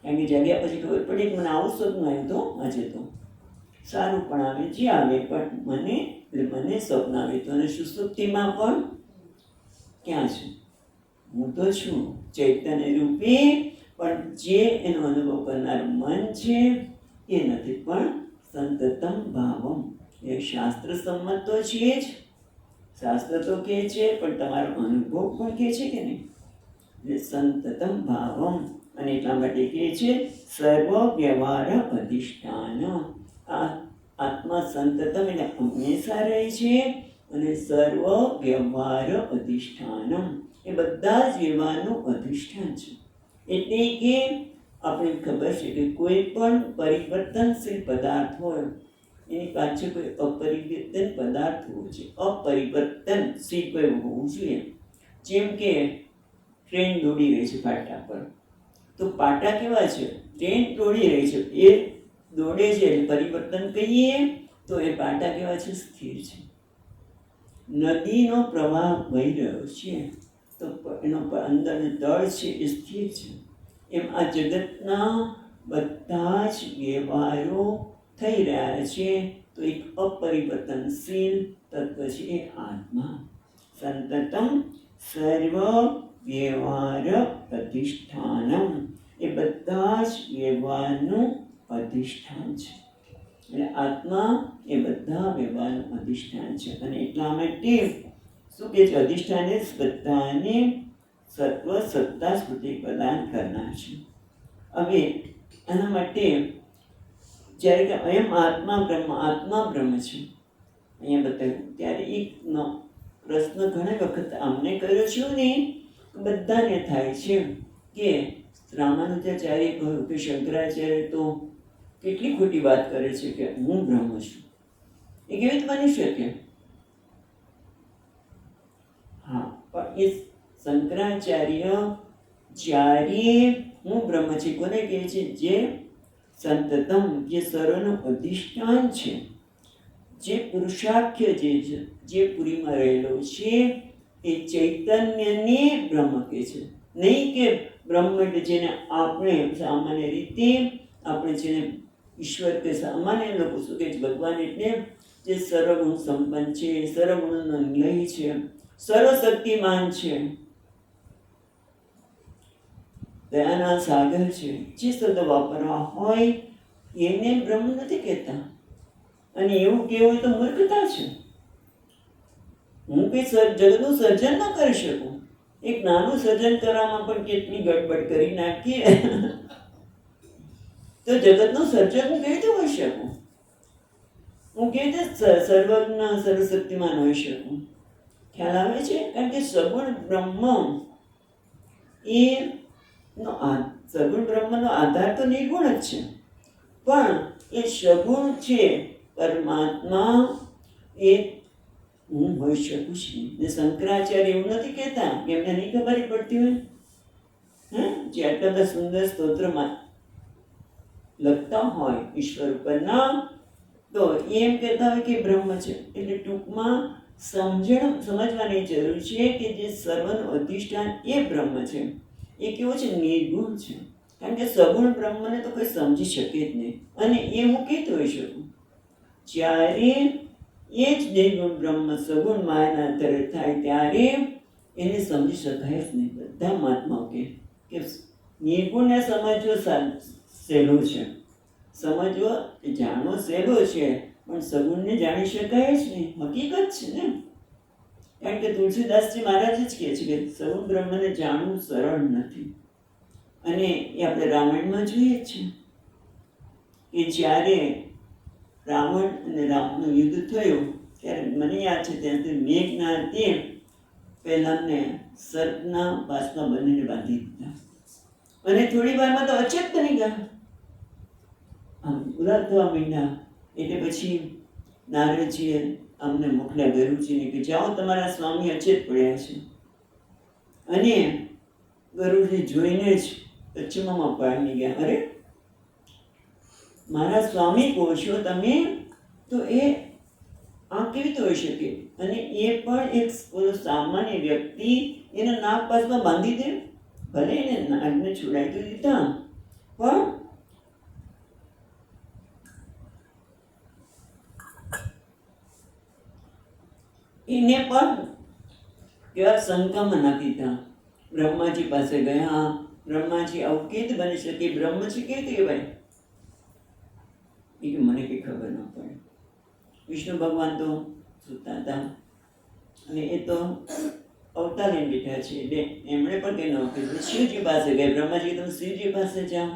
કારણ કે જાગ્યા પછી ખબર પડી કે મને આવું સ્વપ્ન આવ્યું તો આજે તો સારું પણ આવે, જે આવે પણ મને સ્વપ્ન આવે તો. અને સુસુપ્તિમાં પણ ક્યાં છે? હું તો છું ચૈતન્ય રૂપે, પણ જે એનો અનુભવ કરનાર મન છે એ નથી. પણ સંતતમ ભાવમ એ શાસ્ત્ર સંમત તો છે જ. શાસ્ત્ર તો કહે છે પણ તમારો અનુભવ પણ કહે છે કે નહીં? સંતતમ ભાવમ, અને એટલા માટે કહે છે સર્વ વ્યવહાર અધિષ્ઠાન. આ આત્મા સંતતમ એટલે હંમેશા રહે છે, અને સર્વ વ્યવહાર અધિષ્ઠાનમ એ બધા જ વ્યવહારનું અધિષ્ઠાન છે. એટલે કે આપણે ખબર છે કે કોઈ પણ પરિવર્તનશીલ પદાર્થ હોય એની પાછળ કોઈ અપરિવર્તન પદાર્થ હોવો જોઈએ, અપરિવર્તનશીલ કોઈ હોવું જોઈએ. જેમ કે ટ્રેન દોડી રહી છે પાટા પર, તો પાટા કેવા છે? ટ્રેન દોડી રહી છે, એ દોડે છે એટલે પરિવર્તન કહીએ તો એ પાટા કેવા છે? સ્થિર છે. નદીનો પ્રવાહ વહી રહ્યો છે તો એનો અંદર તળ છે એ સ્થિર છે. એમ આ જગતના બધા જ વ્યવહારો થઈ રહ્યા છે તો એક અપરિવર્તનશીલ તત્વ છે એ આત્મા. સંતતમ સર્વ વ્યવહાર અધિષ્ઠાનમ એ બધા જ વ્યવહારનું અધિષ્ઠાન છે. એટલે આત્મા એ બધા વ્યવહારનું અધિષ્ઠાન છે. અને એટલા માટે શું કહે છે? અધિષ્ઠાન એ બધાને સત્વ સત્તા સ્મૃતિ પ્રદાન કરનાર છે. હવે એના માટે જ્યારે કે એમ આત્મા બ્રહ્મ છે અહીંયા બતાવ્યું, ત્યારે એક પ્રશ્ન ઘણી વખત અમને કર્યો છે ને, બધાને થાય છે કે રામાનુજાચાર્ય કહ્યું કે શંકરાચાર્ય તો કેટલી ખોટી વાત કરે છે કે હું બ્રહ્મ છું. એ કેવી રીતે બની શકે? હા, પણ એ શંકરાચાર્ય જ્યારે હું બ્રહ્મ છે કોને કહે છે? જે સંતતમ, જે સર્વનું અધિષ્ઠાન છે, જે પુરુષાખ્ય જે પુરીમાં રહેલો છે એ ચૈતન્યને બ્રહ્મ કહે છે. નહીં કે બ્રહ્મ એટલે જેને આપણે સામાન્ય રીતે આપણે જેને ઈશ્વર કે સામાન્ય લોકો શું કહે છે? ભગવાન એટલે જે સર્વગુણ સંપન્ન છે, સર્વગુણનો નિલય છે, સર્વશક્તિમાન છે, દયાના સાગર છે, જે શબ્દ વાપરવા હોય એને બ્રહ્મ નથી કહેતા. અને એવું કહેવું હોય તો મૂર્ખતા છે. હું કઈ જગતનું સર્જન ન કરી શકું. એક નાનું સર્જન કરવામાં પણ કેટલી ગડબડ કરી નાખીએ તો જગતનું સર્જન હું કેવી રીતે હોઈ શકું? હું કેવી રીતે સર્વજ્ઞ સર્વશક્તિમાન હોઈ શકું? ખ્યાલ આવે છે? કારણ કે સગુણ બ્રહ્મ એ સગુણ બ્રહ્મનો આધાર તો નિર્ગુણ જ છે, પણ એ સગુણ છે પરમાત્મા એ હું હોઈ શકું છું. ને શંકરાચાર્ય એવું નથી કહેતા કે એમને નહીં ખબર પડતી હોય. જે આટલા બધા સુંદર સ્તોત્રમાં લખતા હોય ઈશ્વર ઉપરના, તો એમ કહેતા હોય કે બ્રહ્મ છે. એટલે ટૂંકમાં સમજવાની જરૂર છે કે જે સર્વનું અધિષ્ઠાન એ બ્રહ્મ છે. એ કેવો છે? નિર્ગુણ છે. કારણ કે સગુણ બ્રહ્મને તો કોઈ સમજી શકે જ નહીં. અને એ હું કહેતો હોઈ શકું જ્યારે એ જ નિર્ગુણ બ્રહ્મ સગુણ માયાના અંતરે થાય ત્યારે એને સમજી શકાય જ નહીં. બધા મહાત્માઓ કે નિર્ગુણને સમજવો સહેલો છે, સમજવો જાણવો સહેલો છે, પણ સગુણને જાણી શકાય જ નહીં. હકીકત છે ને. કારણ કે તુલસીદાસજી મહારાજ જ કહે છે કે સગુણ બ્રહ્મને જાણવું સરળ નથી. અને એ આપણે રામાયણમાં જોઈએ છીએ કે જ્યારે રાવણ અને રામનું યુદ્ધ થયું ત્યારે મને યાદ છે ત્યાંથી મેઘનાથે પહેલાંને સર્પના પાસમાં બંનેને બાંધી દીધા અને થોડી વારમાં તો અચેત બની ગયા, આમ ઉદાસ થવા માંડ્યા. એટલે પછી નારદજીએ અમને મોકલ્યા ગરુડજીને કે જાઓ તમારા સ્વામી અચેત પડ્યા છે. અને ગરુડજી જોઈને જ અચમામાં પામી ગયા. અરે મારા સ્વામી કહો છો તમે, તો એ આ કેવી રીતે હોઈ શકે? અને એ પણ એક સામાન્ય વ્યક્તિ એના નાક પાસમાં બાંધી દે. ભલે એને નાકને છોડાવી તો દીધા, પણ એને પણ કેવા શંકામાં નાખી દીધા. બ્રહ્માજી પાસે ગયા. બ્રહ્માજી આવું કેવી રીતે બની શકે? બ્રહ્મજી કેવી રીતે કહેવાય? એ કે મને કંઈ ખબર ન પડે. વિષ્ણુ ભગવાન તો સૂતા હતા અને એ તો અવતાર લઈને બેઠા છે. એટલે એમણે પણ કંઈ ન કીધું. શિવજી પાસે ગયા. બ્રહ્માજી તમે શિવજી પાસે જાઓ.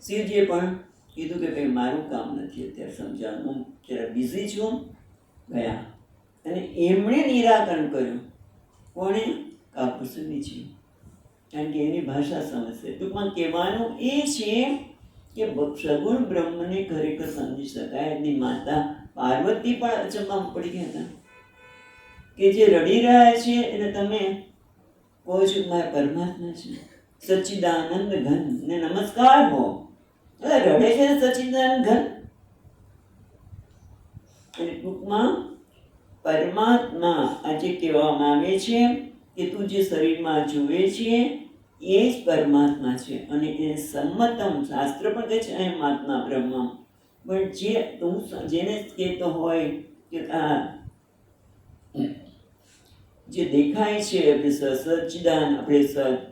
શિવજીએ પણ કીધું કે કંઈ મારું કામ નથી અત્યારે સમજાવવાનું, હું જરા બિઝી છું. ગયા અને એમણે નિરાકરણ કર્યું. કોણે? કાપુસુનીજી. કારણ કે એની ભાષા સમજશે. ટૂંકમાં કહેવાનું એ છે કે સગુણ બ્રહ્મને ખરેખર સમજી શકાય. એની માતા પાર્વતી પણ અચંબામાં પડી ગયા હતા કે જે રડી રહ્યા છે એને તમે કહો છો મારા પરમાત્મા છે, સચ્ચિદાનંદ ઘન ને નમસ્કાર હો. રડે છે ને સચ્ચિદાનંદ ઘન. અને ટૂંકમાં પરમાત્મા આજે કહેવામાં આવે છે કે તું જે શરીરમાં જુએ છે એ જ પરમાત્મા છે. અને એ સંમતમ શાસ્ત્ર પણ કહે છે અયમાત્મા બ્રહ્મ. પણ જે તું જેને કહેતો હોય કે આ જે દેખાય છે આપણે સચ્ચિદાન, આપણે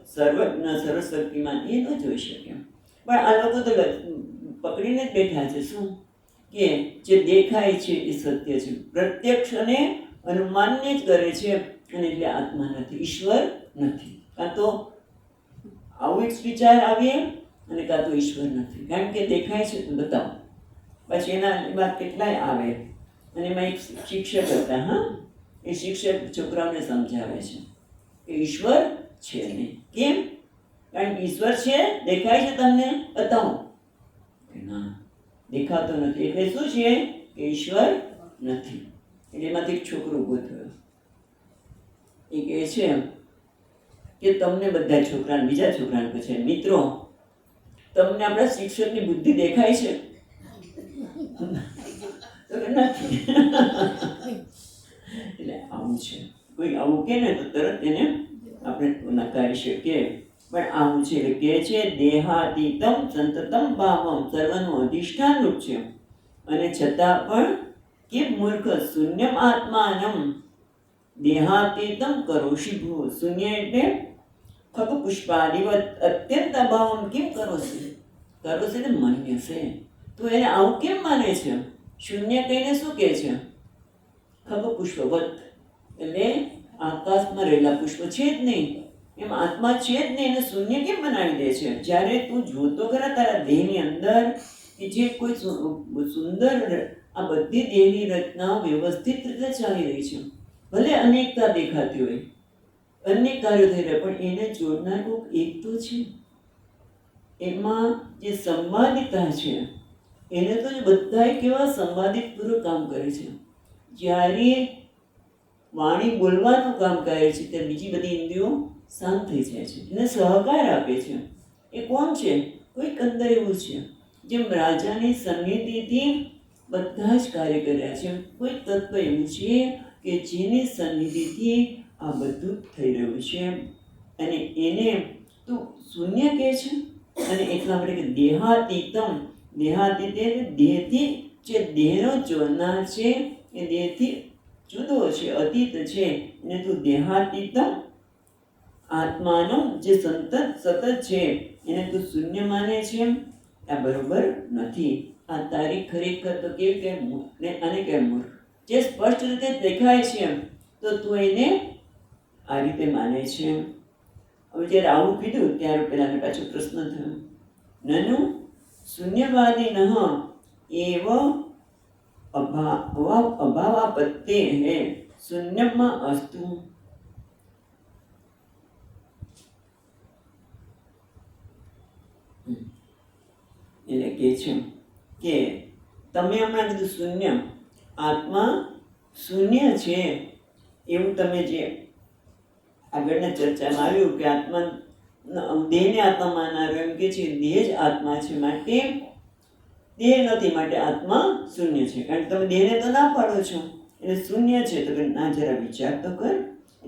સર્વજ્ઞ સર્વશક્તિમાન એ ન જોઈ શકીએ. પણ આ લોકો તો પકડીને જ બેઠા છે. શું કે જે દેખાય છે એ સત્ય છે, પ્રત્યક્ષ અને અનુમાનને જ કરે છે. અને એટલે આત્મા નથી, ઈશ્વર નથી. કાં તો આવું જ વિચાર આવે અને કાં તો ઈશ્વર નથી. કારણ કે દેખાય છે તો બતાવો. પછી એમાં કેટલાય આવે. અને એમાં એક શિક્ષક હતા. હા, એ શિક્ષક છોકરાઓને સમજાવે છે કે ઈશ્વર છે નહીં. કેમ? કારણ કે ઈશ્વર છે, દેખાય છે તમને, બતાવો. ના, દેખાતો નથી. એટલે શું છે કે ઈશ્વર નથી. એટલે એમાંથી એક છોકરો ઊભો થયો. એ કહે છે કે તમને બધા છોકરાને, બીજા છોકરાને પૂછે, મિત્રો તમને આપણા શિક્ષકની બુદ્ધિ દેખાય છે? તો કે નથી. એટલે આવું છે. કોઈ આવું કે ને તો તરત એને આપણે નકારી શકીએ. પણ આવું છે એટલે કે છે દેહાતીતમ સંતતમ ભાવમ, સર્વનું અધિષ્ઠાન રૂપ છે. અને છતાં પણ કે મૂર્ખ શૂન્યમ આત્માનમ દેહાતીતમ કરોશી ભૂ. શૂન્ય એટલે ખગ પુષ્પાદિવત અત્યંત અભાવમ કેમ કરોશી. કરોશી એટલે માન્ય છે. તો એને આવું કેમ માને છે? શૂન્ય કહીને શું કહે છે? ખગ પુષ્પવત એટલે આકાશમાં રહેલા પુષ્પ છે જ નહીં, એમ આત્મા છે જ નહીં. એને શૂન્ય કેમ બનાવી દે છે? જ્યારે તું જોતો ખરા તારા દેહની અંદર કે જે કોઈ સુંદર આ બધી દેહની રચનાઓ વ્યવસ્થિત રીતે ચાલી રહી છે. ભલે અનેકતા દેખાતી હોય, અનેક કાર્યો થઈ રહ્યા, પણ એને જોડનાર કોઈક એક તો છે. એમાં જે સંવાદિતા છે એને તો બધાય કેવા સંવાદિત પૂર્વક કામ કરે છે. જ્યારે વાણી બોલવાનું કામ કરે છે ત્યારે બીજી બધી ઇન્દ્રિયો શાંત થઈ જાય છે, એને સહકાર આપે છે. એ કોણ છે? કોઈક અંદર એવું છે જેમ રાજાની સન્નિધિથી બધા જ કાર્ય કર્યા છે. કોઈ તત્વ એવું છે કે જેની સન્નિધિથી આ બધું થઈ રહ્યું છે. અને એને તું શૂન્ય કહે છે. અને એટલા માટે કે દેહાતીતમ, દેહાતીત એટલે દેહથી જે દેહનો જોનાર છે એ દેહથી જુદો છે, અતીત છે. એને તું દેહાતીતમ આત્માનો જે સતત છે એને તું શૂન્ય માને છે. આ બરોબર નથી. આ તારી ખરેખર તો કેવી કે આને કેમ મૂર્ખ. જે સ્પષ્ટ રીતે દેખાય છે તો તું એને આ રીતે માને છે. હવે જ્યારે આવું કીધું ત્યારે પેલાને પાછો પ્રશ્ન થયો, નનુ શૂન્યવાદી નહ એવ અભાવાપત્તે હે શૂન્યમાં અસ્તુ. એટલે કે છે કે તમે હમણાં કીધું શૂન્ય, આત્મા શૂન્ય છે એવું તમે જે આગળના ચર્ચામાં આવ્યું કે આત્મા દેહને આત્મા માનનારો એમ કે છે દેહ જ આત્મા છે, માટે દેહ નથી, માટે આત્મા શૂન્ય છે. કારણ કે તમે દેહને તો ના પાડો છો એટલે શૂન્ય છે. તો કે ના, જરા વિચાર તો કર.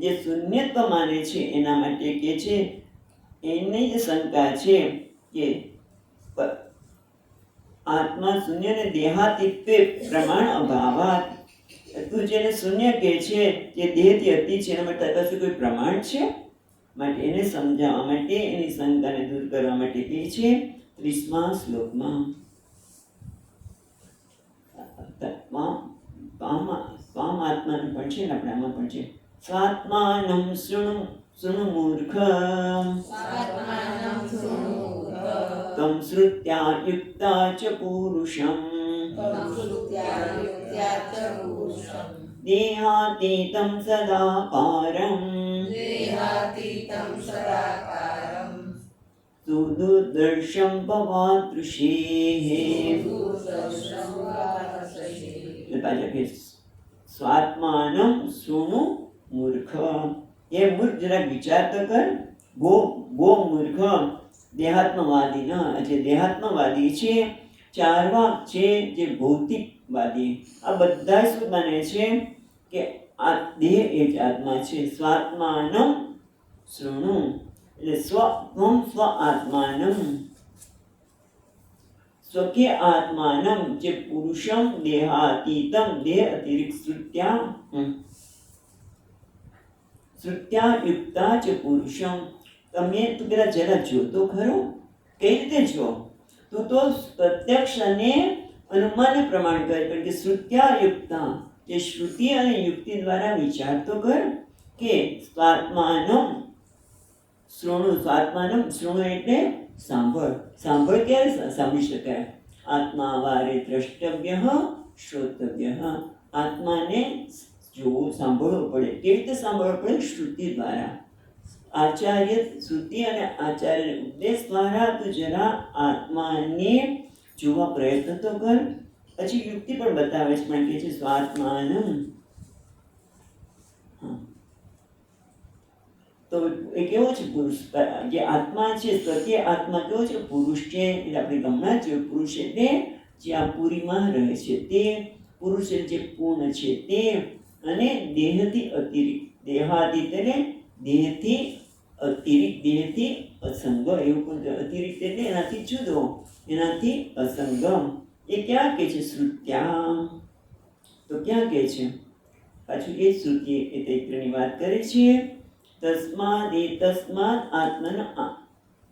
જે શૂન્યત્વ માને છે એના માટે કે છે એની જે શંકા છે કે આત્મા શૂન્ય ને દેહાતીત્વે પ્રમાણ અભાવાત. તું જેને શૂન્ય કહે છે જે દેહથી અતિ છે એના માટે પાસે કોઈ પ્રમાણ છે? માટે એને સમજાવવા માટે, એની શંકાને દૂર કરવા માટે કહે છે 30મા શ્લોકમાં સ્વામ આત્માનું પણ છે ને આપણે આમાં પણ છે સ્વાત્માનં શૃણુ શૃણુ મૂર્ખ તમ શ્રુત્યા યુક્તા ચ પુરુષમ દેહાતીતં સદાકારં સુદુર્દર્શમ ભવાદૃશેઃ. સ્વાત્માનં શૃણુ મૂર્ખ. એ મૂર્ખ જરાક વિચાર તો કર. ગો મૂર્ખ દેહાત્મવાદી જે દેહાત્મવાદી છે, ચાર્વાક છે જે ભૌતિકવાદી, આ બધા શું માને છે કે આ દેહ એ જ આત્મા છે. સ્વાત્માનં શૃણુ એટલે સ્વ આત્માનં, સ્વકે આત્માનં જે પુરુષમ દેહાતીતમ દેહ અતિરિક્ત શ્રુત્યા યુક્તા ચ પુરુષમ. તમે તું પેલા જરા જો તો ખરો, કઈ રીતે જો? તું તો પ્રત્યક્ષ અને અનુમાન પ્રમાણ કરે, પણ કે શ્રુત્યા યુક્તા જે શ્રુતિ અને યુક્તિ દ્વારા વિચાર તો કર કે સ્વાત્માનમ શૃણુ. સ્વાત્માનમ શૃણુ એટલે સાંભળ. સાંભળ ક્યારે સાંભળી શકાય? આત્મા વારે દ્રષ્ટવ્ય શ્રોતવ્ય. આત્માને જોવું, સાંભળવું પડે. કેવી રીતે સાંભળવું પડે? શ્રુતિ દ્વારા. આચાર્ય શ્રુતિ અને આચાર્ય ઉપદેશ દ્વારા તું જરા આત્માને જોવા પ્રયત્ન તો કર. પછી યુક્તિ પણ બતાવે છે, પણ કે છે સ્વાત્માનમ. તો એ કેવો છે પુરુષ? જે આત્મા છે, સ્વકીય આત્મા કેવો છે? પુરુષ છે. એટલે આપણે ગમણા છે. પુરુષ એટલે જે આ પુરીમાં રહે છે તે. પુરુષ એટલે જે પૂર્ણ છે તે. અને દેહથી અતિરિક્ત. દેહાતીત એટલે દેહથી અતિરિક્ત, દેહથી અસંગ. એવું પણ અતિરિક્ત એટલે એનાથી જુદો, એનાથી અસંગમ. એ ક્યાં કહે છે? શ્રુત્યા. તો ક્યાં કહે છે? પાછું એ શ્રુતિ એ તૈત્રની વાત કરે છે. તસ્માદ આત્મન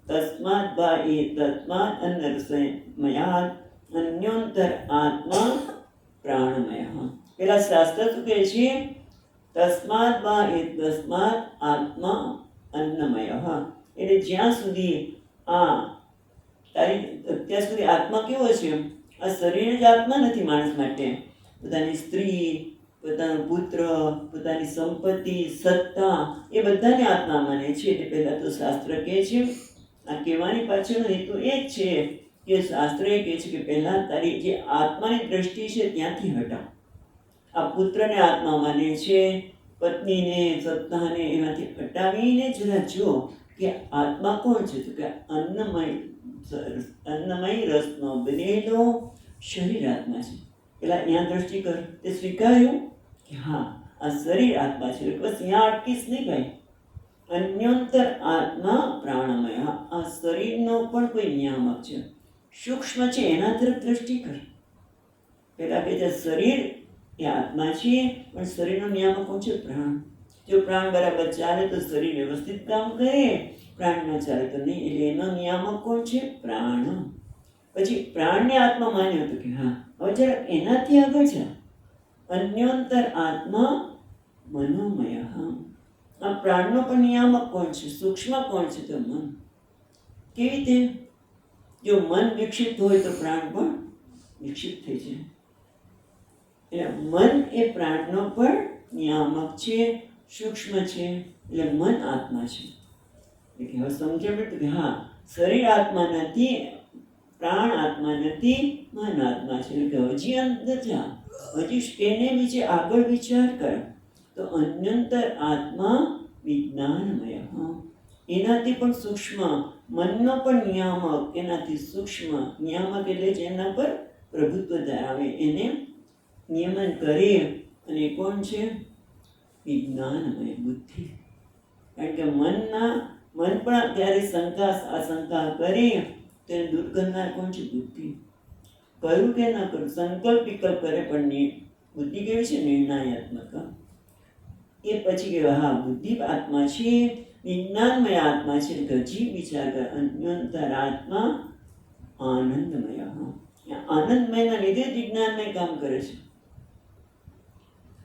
તસ્માદ બા એ તસ્માદ અન્નરસમયાદ અન્યોંતર આત્મા પ્રાણમય. પેલા શાસ્ત્ર શું કહે છે? તસ્માદ બા એ તસ્માદ આત્મા અન્નમય. એટલે જ્યાં સુધી તારી અત્યાર સુધી આત્મા કેવો છે? આ શરીર જ આત્મા નથી માણસ માટે. પોતાની સ્ત્રી, પોતાનો પુત્ર, પોતાની સંપત્તિ, સત્તા એ બધાને આત્મા માને છે. એટલે પહેલાં તો શાસ્ત્ર કહે છે, આ કહેવાની પાછળનો હેતુ એ જ છે કે શાસ્ત્ર એ કહે છે કે પહેલાં તારી જે આત્માની દ્રષ્ટિ છે ત્યાંથી હટાવ. આ પુત્રને આત્મા માને છે, પત્નીને, સત્તાને, એમાંથી હટાવીને જરા જો કે આત્મા કોણ છે? તો કે અન્નમય રસનો બનેલો શરીર આત્મા છે. પેલા અહીંયા દ્રષ્ટિ કર. તે સ્વીકાર્યું કે હા આ શરીર આત્મા છે. બસ અહીંયા અટકીશ નહીં ભાઈ. અન્યોંતર આત્મા પ્રાણમય. આ શરીરનો પણ કોઈ નિયામક છે, સૂક્ષ્મ છે, એના તરફ દ્રષ્ટિ કર. પેલા કે શરીર એ આત્મા છે, પણ શરીરનો નિયામક કોણ છે? પ્રાણ. જો પ્રાણ બરાબર ચાલે તો શરીર વ્યવસ્થિત કામ કરે, પ્રાણ ન ચાલે તો નહીં. એટલે એનો નિયામક કોણ છે? પ્રાણ. પછી પ્રાણને આત્મા માન્યો હતો કે હા હવે જરા એનાથી આગળ છે. અન્યોંતર આત્મા મનોમય. આ પ્રાણનો પણ નિયામક કોણ છે? સૂક્ષ્મ કોણ છે? તો મન. કેવી રીતે? જો મન વિકસિત હોય તો પ્રાણ પણ વિકસિત થઈ જાય. એટલે મન એ પ્રાણનો પણ નિયામક છે, સૂક્ષ્મ છે. એટલે મન આત્મા છે. એટલે હવે સમજણ પડતું કે હા શરીર આત્મા નથી, પ્રાણ આત્મા નથી, મન આત્મા છે. એટલે હજી અંદર જા, હજી તેને વિશે આગળ વિચાર કર. તો અન્યંતર આત્મા વિજ્ઞાનમય. એનાથી પણ સૂક્ષ્મ, મનનો પણ નિયામક એનાથી સૂક્ષ્મ. નિયામક એટલે જેના પર પ્રભુત્વ ધરાવે, એને નિયમન કરે. અને કોણ છે? વિજ્ઞાનમય બુદ્ધિ. કારણ કે મન પણ ત્યારે શંકા આશંકા કરે તેને દૂર કરનાર કોણ છે? બુદ્ધિ. કરું કે ન કરું, સંકલ્પ વિકલ્પ કરે પણ બુદ્ધિ કેવી છે? નિર્ણયાત્મક. એ પછી કહેવાય હા બુદ્ધિ આત્મા છે, વિજ્ઞાનમય આત્મા છે. હજી વિચાર કર. અન્યોંતર આત્મા આનંદમય. આનંદમયના લીધે જ વિજ્ઞાનમય કામ કરે છે.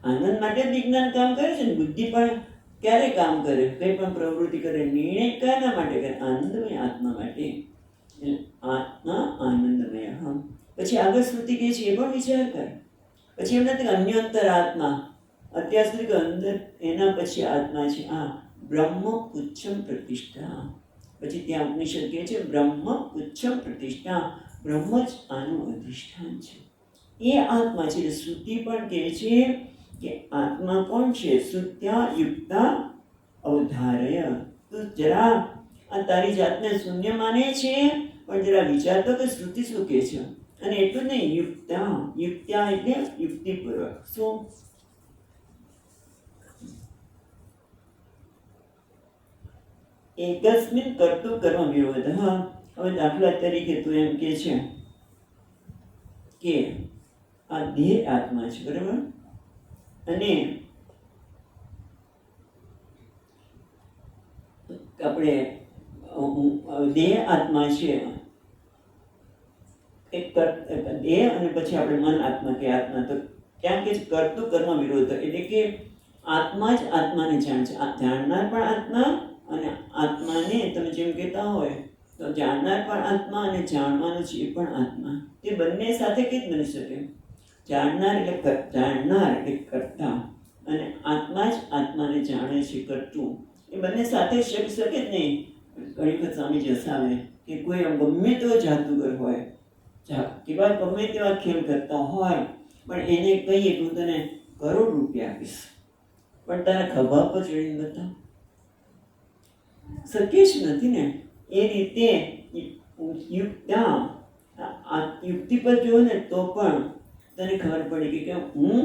આનંદ માટે જ વિજ્ઞાન કામ કરે છે ને. બુદ્ધિ પણ ક્યારે કામ કરે, કંઈ પણ પ્રવૃત્તિ કરે, નિર્ણય કાના માટે કરે? આનંદમય આત્મા માટે. આત્મા આનંદમય. હા, પછી આગળ શ્રુતિ કહે છે એ પણ વિચાર કર. પછી એમ નથી અન્યંતર આત્મા, અત્યાર સુધી અંદર, એના પછી આત્મા છે આ બ્રહ્મ પુચ્છમ પ્રતિષ્ઠા. પછી ત્યાં ઉપનિષદ કહે છે બ્રહ્મ પુચ્છમ પ્રતિષ્ઠા, બ્રહ્મ જ આનું અધિષ્ઠાન છે. એ આત્મા છે. શ્રુતિ પણ કહે છે કે આત્મા કોણ છે? શ્રુત્યા યુક્તા અવધારય. તું જરા આ તારી જાતને શૂન્ય માને છે, પણ જરા વિચાર તો કે શ્રુતિ શું કહે છે. અને એટલું જ નહીં, યુક્તા, યુક્ત્યા એટલે યુક્તિપૂર્વક. શું? એકસ્મિન કર્તૃ કર્મ વિરોધ. હવે દાખલા તરીકે તું એમ કે છે કે આ દેહ આત્મા છે, બરાબર? અને આપણે દેહ આત્મા છે, એક દેહ અને પછી આપણે મન આત્મા કે આત્મા. તો ક્યાં કે કર્તૃ કર્મ વિરોધ, એટલે કે આત્મા જ આત્માને જાણે છે. જાણનાર પણ આત્મા, અને આત્માને તમે જેમ કહેતા હોય તો જાણનાર પણ આત્મા અને જાણવાનું છે એ પણ આત્મા. તે બંને સાથે કેવી બની શકે? જાણનાર એટલે કર્તા, અને આત્મા જ આત્માને જાણે છે, કરતું. એ બંને સાથે શકી શકે જ નહીં. ઘણી વખત સ્વામી જસાવે કે કોઈ ગમે તેવો જાદુગર હોય, કેવા ગમે તેવા ખેલ કરતા હોય, પણ એને કહીએ કે હું તને કરોડ રૂપિયા આપીશ, પણ તારા ખભા પર ચડીને બતાવ, શક્ય જ નથી ને. એ રીતે યુક્તિ પર જોવો ને તો પણ તને ખબર પડે કે હું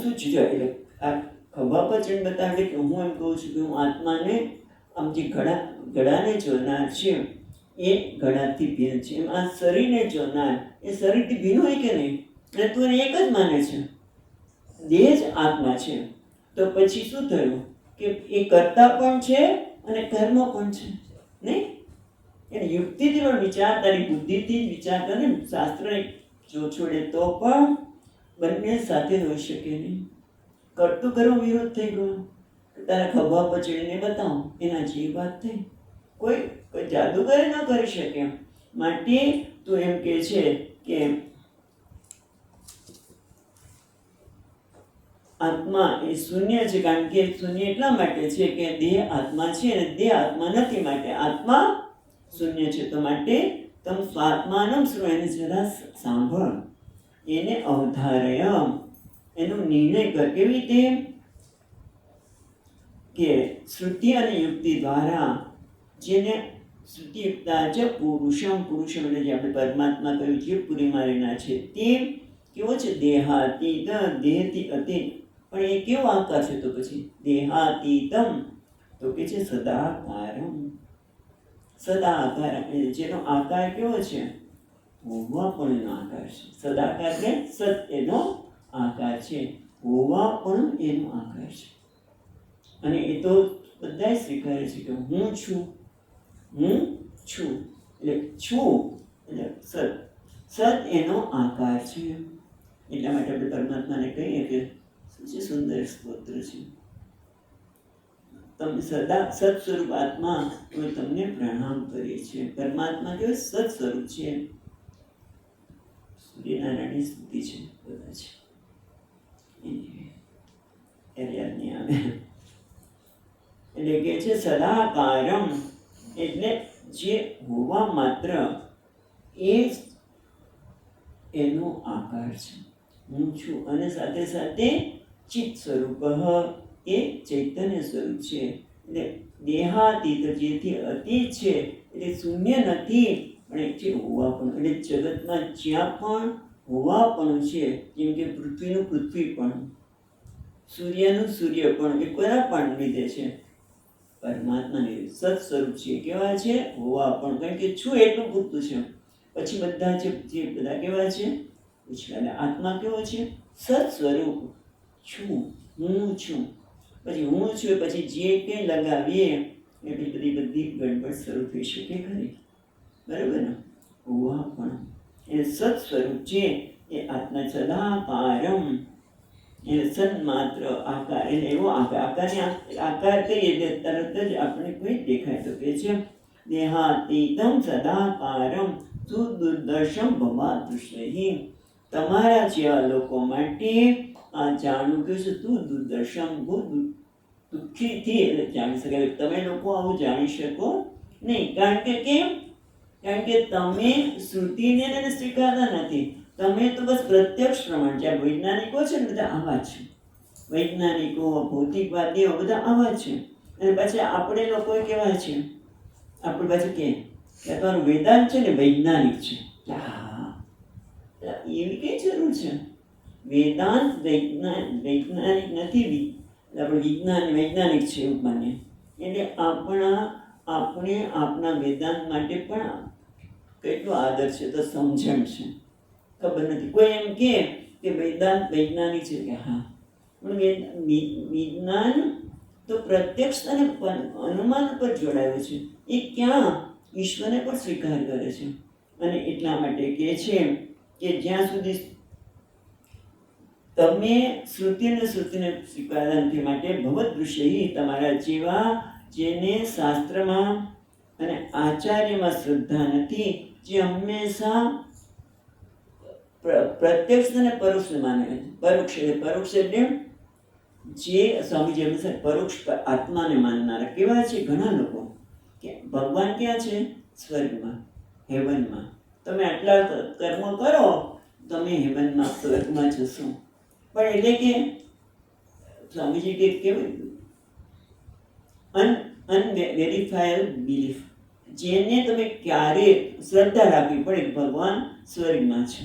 શું છું. એટલે આ ખભા પર ચડીને બતાવે કે હું એમ કહું છું કે હું આત્માને, આમ જે ઘડાને જોનાર છે એ ઘડાથી ભિન્ન છે. એમ આ શરીરને જોનાર એ શરીરથી ભિન્ન હોય કે નહીં? અને તું એને એક જ માને છે, દેહ જ આત્મા છે. તો પછી શું થયું કે એ કર્તા પણ છે અને કર્મ પણ છે, નહીં? એને યુક્તિથી પણ વિચાર, તારી બુદ્ધિથી જ વિચાર કરે, શાસ્ત્રને જો છોડે તો પણ બંને સાથે હોઈ શકે નહીં. કરતું કર્મ વિરોધ થઈ ગયો. તારા ખભા પર ચડીને બતાવો, એના જે વાત થઈ. કોઈ જાદુગર ન કરી શકે. માટે તું એમ કહે છે કે આત્મા એ શૂન્ય છે, કારણ કે શૂન્ય એટલા માટે છે કે દેહ આત્મા છે અને દેહ આત્મા નથી, માટે આત્મા શૂન્ય છે. તો માટે તમ સ્વાત્માનમ શ્રુ, એને જરા સાંભળ, એને અવધારય, એનો નિર્ણય કર. કેવી રીતે? કે શ્રુતિ અને યુક્તિ દ્વારા, જેને શ્રુતિયુક્તા છે પુરુષમ, પુરુષમ એટલે જે આપણે પરમાત્મા કહ્યું છે, પૂરીમાં રહેનાર છે, તે કેવો છે? દેહાતીત, દેહથી અતીત. પણ એ કેવો આકાર છે? તો પછી દેહાતીતમ, તો કે છે સદાકારમ. સદાકાર, જેનો આકાર કેવો છે? હોવાપણુનો આકાર છે. સદાકાર એટલે સત એનો આકાર છે, હોવાપણું એનો આકાર છે. અને એ તો બધા સ્વીકારે છે કે હું છું, હું છું. એટલે છું એટલે સત, સત એનો આકાર છે. એટલા માટે આપણે પરમાત્માને કહીએ કે શું છે? સુંદર સ્તોત્ર છે. તમે સદા સત સ્વરૂપ આત્મા, અમે તમને પ્રણામ કરીએ છીએ. પરમાત્મા કેવું સત સ્વરૂપ છે. સૂર્યનારાયણની સ્તુતિ છે, બધા છે, ત્યારે યાદ નહીં આવે. એટલે કે છે સદાકારમ, એટલે જે હોવા માત્ર એ એનો આકાર છે, હું છું. અને સાથે સાથે ચિત્ત સ્વરૂપ, એ ચૈતન્ય સ્વરૂપ છે. એટલે દેહાતીત, જેથી અતીત છે, એટલે શૂન્ય નથી, પણ એ છે હોવાપણું. એટલે જગતમાં જ્યાં પણ હોવાપણું છે, જેમ કે પૃથ્વીનું પૃથ્વીપણું, સૂર્યનું સૂર્યપણું, એ કોના પણ લીધે છે? પરમાત્માને સત સ્વરૂપ છે. કેવા છે? હોવાપણું. કારણ કે છું એટલું પૂરતું છે. પછી બધા જે બધા કેવા છે? અને આત્મા કેવો છે? સત સ્વરૂપ છું, હું છું. પછી હું છું, પછી જે કંઈ લગાવીએ એટલી બધી ગડબડ શરૂ થઈ શકે ખરી, બરાબર ને? હોવાપણું એ સત સ્વરૂપ છે. એ આત્મા સદાકારમ, એને સન્માત્ર આકાર, એટલે એવો આકાર કહીએ એટલે તરત જ આપણે કોઈ દેખાય તો કે છે દેહાતીતમ સદાકારમ સુદુર્દર્શમ ભવાદૃશ્યહી. તમારા જેવા લોકો માટે આ જાણવું કે છે તું દુર્દર્શમ, બહુ દુઃખીથી એટલે જાણી શકાય. તમે લોકો આવું જાણી શકો નહીં. કારણ કે કેમ? કારણ કે તમે શ્રુતિને સ્વીકારતા નથી. તમે તો બસ પ્રત્યક્ષ પ્રમાણ. જ્યાં વૈજ્ઞાનિકો છે ને બધા આવા છે, વૈજ્ઞાનિકો ભૌતિકવાદીઓ બધા આવા છે. અને પછી આપણે લોકો કેવા છે, આપણે પાછું કે તમારું વેદાંત છે ને વૈજ્ઞાનિક છે. હા, એવી કઈ જરૂર છે? વેદાંત વૈજ્ઞાનિક નથી, આપણે વૈજ્ઞાનિક છે એવું માનીએ. એટલે આપણે આપણા વેદાંત માટે પણ કેટલો આદર છે તો સમજણ છે, ખબર નથી. કોઈ એમ કે વેદાંત વૈજ્ઞાનિક છે કે હા, પણ વિજ્ઞાન તો પ્રત્યક્ષ અને અનુમાન પર જોડાયું છે. એ ક્યાં ઈશ્વરને પણ સ્વીકાર કરે છે. અને એટલા માટે કહે છે કે જ્યાં સુધી તમે શ્રુતિને સ્વીકારતા નથી માટે ભવદૃશ્યહી, તમારા જેવા જેને શાસ્ત્રમાં અને આચાર્યમાં શ્રદ્ધા નથી, જે હંમેશા પ્રત્યક્ષ અને પરોક્ષને માને. પરોક્ષ એટલે જે સ્વામીજી હંમેશા પરોક્ષ આત્માને માનનારા કેવા છે. ઘણા લોકો કે ભગવાન ક્યાં છે? સ્વર્ગમાં, હેવનમાં. તમે આટલા કર્મો કરો, તમે હેવનમાં, સ્વર્ગમાં જશો. પણ એટલે કે સ્વામીજી કે કેવું અનવેરીફાયેબલ બિલીફ, જેને તમે ક્યારે શ્રદ્ધા રાખવી પડે ભગવાન સ્વર્ગમાં છે,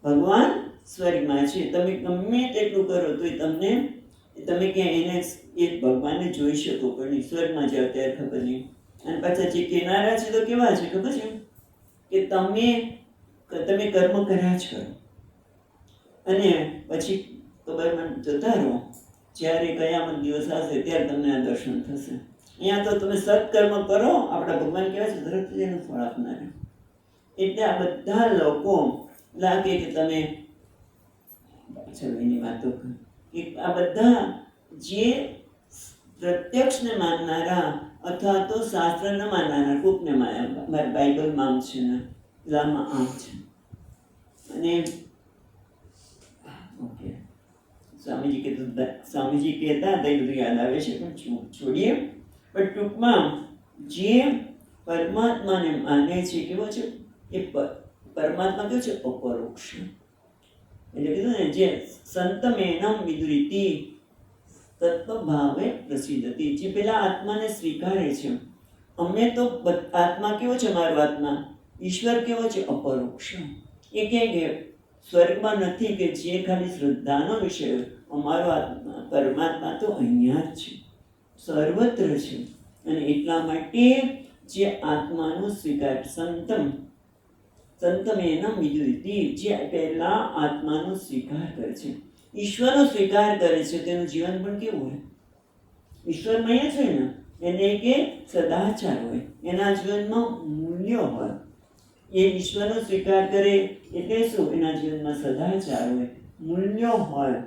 ભગવાન સ્વર્ગમાં છે. તમે ગમે તેટલું કરો તો તમે ક્યાં એને એ ભગવાનને જોઈ શકો પણ નહીં. સ્વર્ગમાં જાઓ ત્યારે ખબર નહીં. અને પાછા જે કેનારા છે તો કેવા છે ખબર છે કે તમે કર્મ કર્યા જ કરો અને પછી કબરમાં જતા રહો. જ્યારે કયામત દિવસ આવશે ત્યારે તમને આ દર્શન થશે. અહીંયા તો તમે સત્કર્મ કરો, આપણા ભગવાન કહેવાય છે તરત જ એનું ફળ આપનારા. એટલે આ બધા લોકો લાગે કે તમે એની વાતો કે આ બધા જે પ્રત્યક્ષને માનનારા અથવા તો શાસ્ત્રને માનનારા, કોકને મારા બાઇબલમાં આમ છે ને લામાં આમ છે. અને ઓકે, સ્વામીજી કહેતા હતા એ બધું યાદ આવે છે પણ છોડીએ. પણ ટૂંકમાં જે પરમાત્માને માને છે કેવો છે એ પરમાત્મા કેવું છે? અપરોક્ષ. એટલે કીધું ને જે સંતમેનમ વિદુરીતિ તત્વભાવે પ્રસિદ્ધતી, જે પેલા આત્માને સ્વીકારે છે. અમે તો આત્મા કેવો છે? મારો આત્મા. ઈશ્વર કેવો છે? અપરોક્ષ. એ કે સ્વર્ગમાં નથી, કે જે ખાલી શ્રદ્ધાનો વિષય. અમારો આત્મા પરમાત્મા તો અહીંયા જ છે, સર્વત્ર છે. અને એટલા માટે જે આત્માનો સ્વીકાર સંતમેનમ વિદુરીતિ, જે પહેલા આત્માનો સ્વીકાર કરે છે, ઈશ્વરનો સ્વીકાર કરે છે, તેનું જીવન પણ કેવું હોય? ઈશ્વરમય જ હોય ને. એને કે સદાચાર હોય, એના જીવનમાં મૂલ્ય હોય. એ ઈશ્વરનો સ્વીકાર કરે એટલે શું? એના જીવનમાં સદાચાર હોય, મૂલ્યો હોય,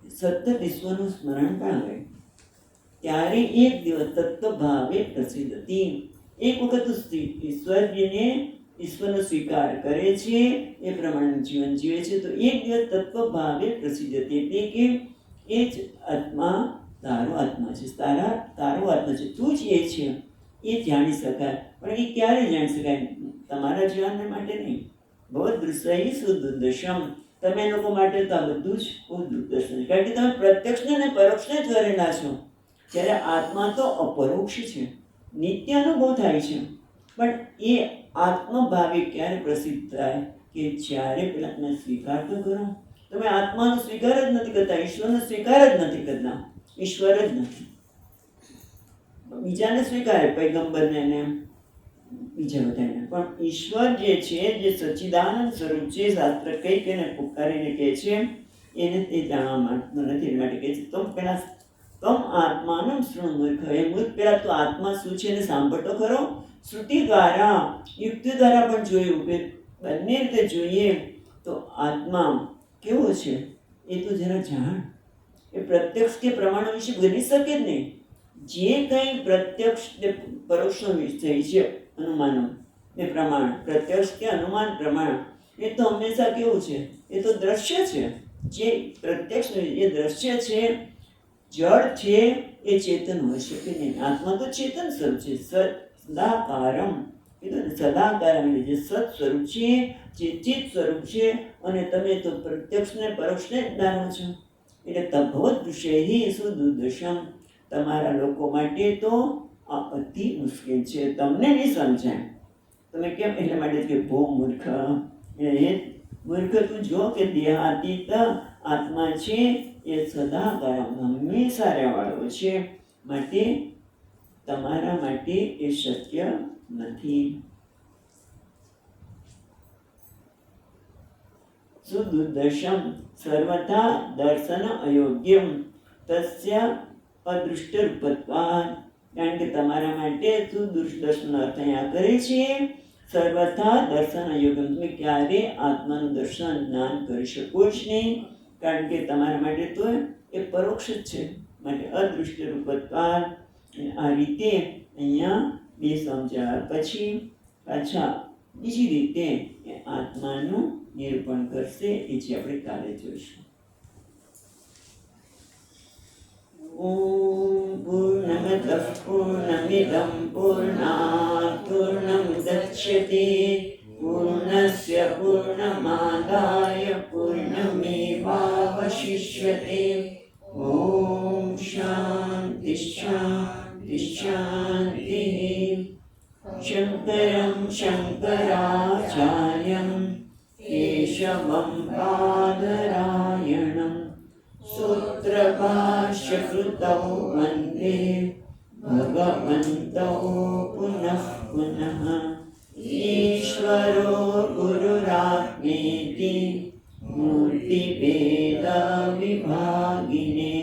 સતત ઈશ્વરનું સ્મરણ પણ હોય. ત્યારે એક દિવસ તત્વભાવે પ્રસિદ્ધતી, એક વખત ઈશ્વરનો સ્વીકાર કરે છે, એ પ્રમાણે જીવન જીવે છે, તો એક દિવસ તત્વભાવે પ્રસિદ્ધતી, એટલે કે એ જ આત્મા તારો આત્મા છે, તારો આત્મા છે, તું જ એ છે, એ જાણી શકાય. પણ એ ક્યારે જાણી શકાય? તમારા જીવન માટે નહીં. બહુ દૃશ્ય સુદુર્દર્શમ, તમે લોકો માટે તો આ બધું જ બહુ દુર્દર્શન. કારણ કે તમે પ્રત્યક્ષને અને પરોક્ષને જ કરેલા છો. જ્યારે આત્મા તો અપરોક્ષ છે, નિત્ય અનુભવ થાય છે. પણ એ આત્મભાવે ક્યારે પ્રસિદ્ધ થાય? કે જ્યારે પેલા તમે સ્વીકાર તો કરો. તમે આત્માનો સ્વીકાર જ નથી કરતા, ઈશ્વરનો સ્વીકાર જ નથી કરતા. ઈશ્વર જ નથી, બીજાને સ્વીકારે, પૈગંબરને ને બીજા બધાને. પણ ઈશ્વર જે છે, જે સચ્ચિદાનંદ સ્વરૂપ છે, શાસ્ત્ર કઈ એને પુકારીને કહે છે, એને તે જાણવા માંગતો નથી. એ માટે કહે છે તમ આત્માનું શૃણુ. મૂર્ખ, પેલા તો આત્મા શું છે એને સાંભળતો ખરો. શ્રુતિ દ્વારા, યુક્તિ દ્વારા પણ જોયું, બંને રીતે જોઈએ તો આત્મા કેવો છે? એ તો જરા જાણ. એ પ્રત્યક્ષ કે પ્રમાણ વિશે બની શકે જ નહીં. જે કંઈ પ્રત્યક્ષ કે પરોક્ષનો વિષય છે, અનુમાનો એ પ્રમાણ, પ્રત્યક્ષ કે અનુમાન પ્રમાણ, એ તો હંમેશા કેવું છે? એ તો દ્રશ્ય છે. જે પ્રત્યક્ષ એ દ્રશ્ય છે, જળ છે, એ ચેતન હોઈ શકે નહીં. આત્મા તો ચેતન સ્વરૂપ છે. સદાકારમ કીધું ને, સદાકારમ એટલે જે સત સ્વરૂપ છે, જે ચિત્ત સ્વરૂપ છે, અને તમે તો પ્રત્યક્ષને પરોક્ષને જાણો છો. એટલે તદ્ભવત વિષય સુદુર્દશમ, તમારા લોકો માટે તો આ અતિ મુશ્કેલ છે. તમને નહીં સમજાય. તમે કેમ એટલા માટે કે બહુ મૂર્ખ, એ મૂર્ખ તું જો કે દેહાતીત આત્મા છે એ સદાકારમ હંમેશા રહેવાળો છે, માટે તમારા માટે એ શક્ય નથી. સુદુર્દશમ સર્વથા દર્શન અયોગ્યમ તસ્ય અદૃષ્ટરૂપત્વાદ, કારણ કે તમારા માટે સુદુર્દશનો અર્થ અહીંયા કરે છે સર્વથા દર્શન અયોગ્યમ. તમે ક્યારે આત્માનું દર્શન જ્ઞાન કરી શકો જ નહીં, કારણ કે તમારા માટે તો એ પરોક્ષ જ છે. માટે અદૃષ્ટરૂપત્વાદ. આ રીતે અહીંયા બે સમજાવ્યા પછી પાછા બીજી રીતે એ આત્માનું નિરૂપણ કરશે, એ જે આપણે કાલે જોઈશું. ઓમ પૂર્ણમદ પૂર્ણમિદં પૂર્ણાત પૂર્ણમુદચ્યતે પૂર્ણસ્ય પૂર્ણમાદાય પૂર્ણમેવાવશિષ્યતે. ઓમ શાંતિ શાંતિ શાંતિ. શંકરં શંકરાચાર્યં કેશવં બાદરાયણં સૂત્રભાષ્યકૃતૌ વંદે ભગવन्तौ પુનઃ પુનઃ. ઈશ્વરો ગુરુરાત્મેતિ મૂર્તિભેદવિભાગિને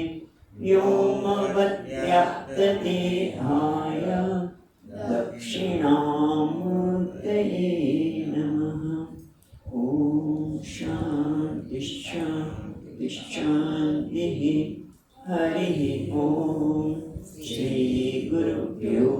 વ્યોમવદ્વ્યાપ્તદેહાય દક્ષિણામૂર્તયે નમઃ. ઓમ શાંતિ શાંતિ શાંતિ. હરિ ઓમ. શ્રી ગુરુભ્યો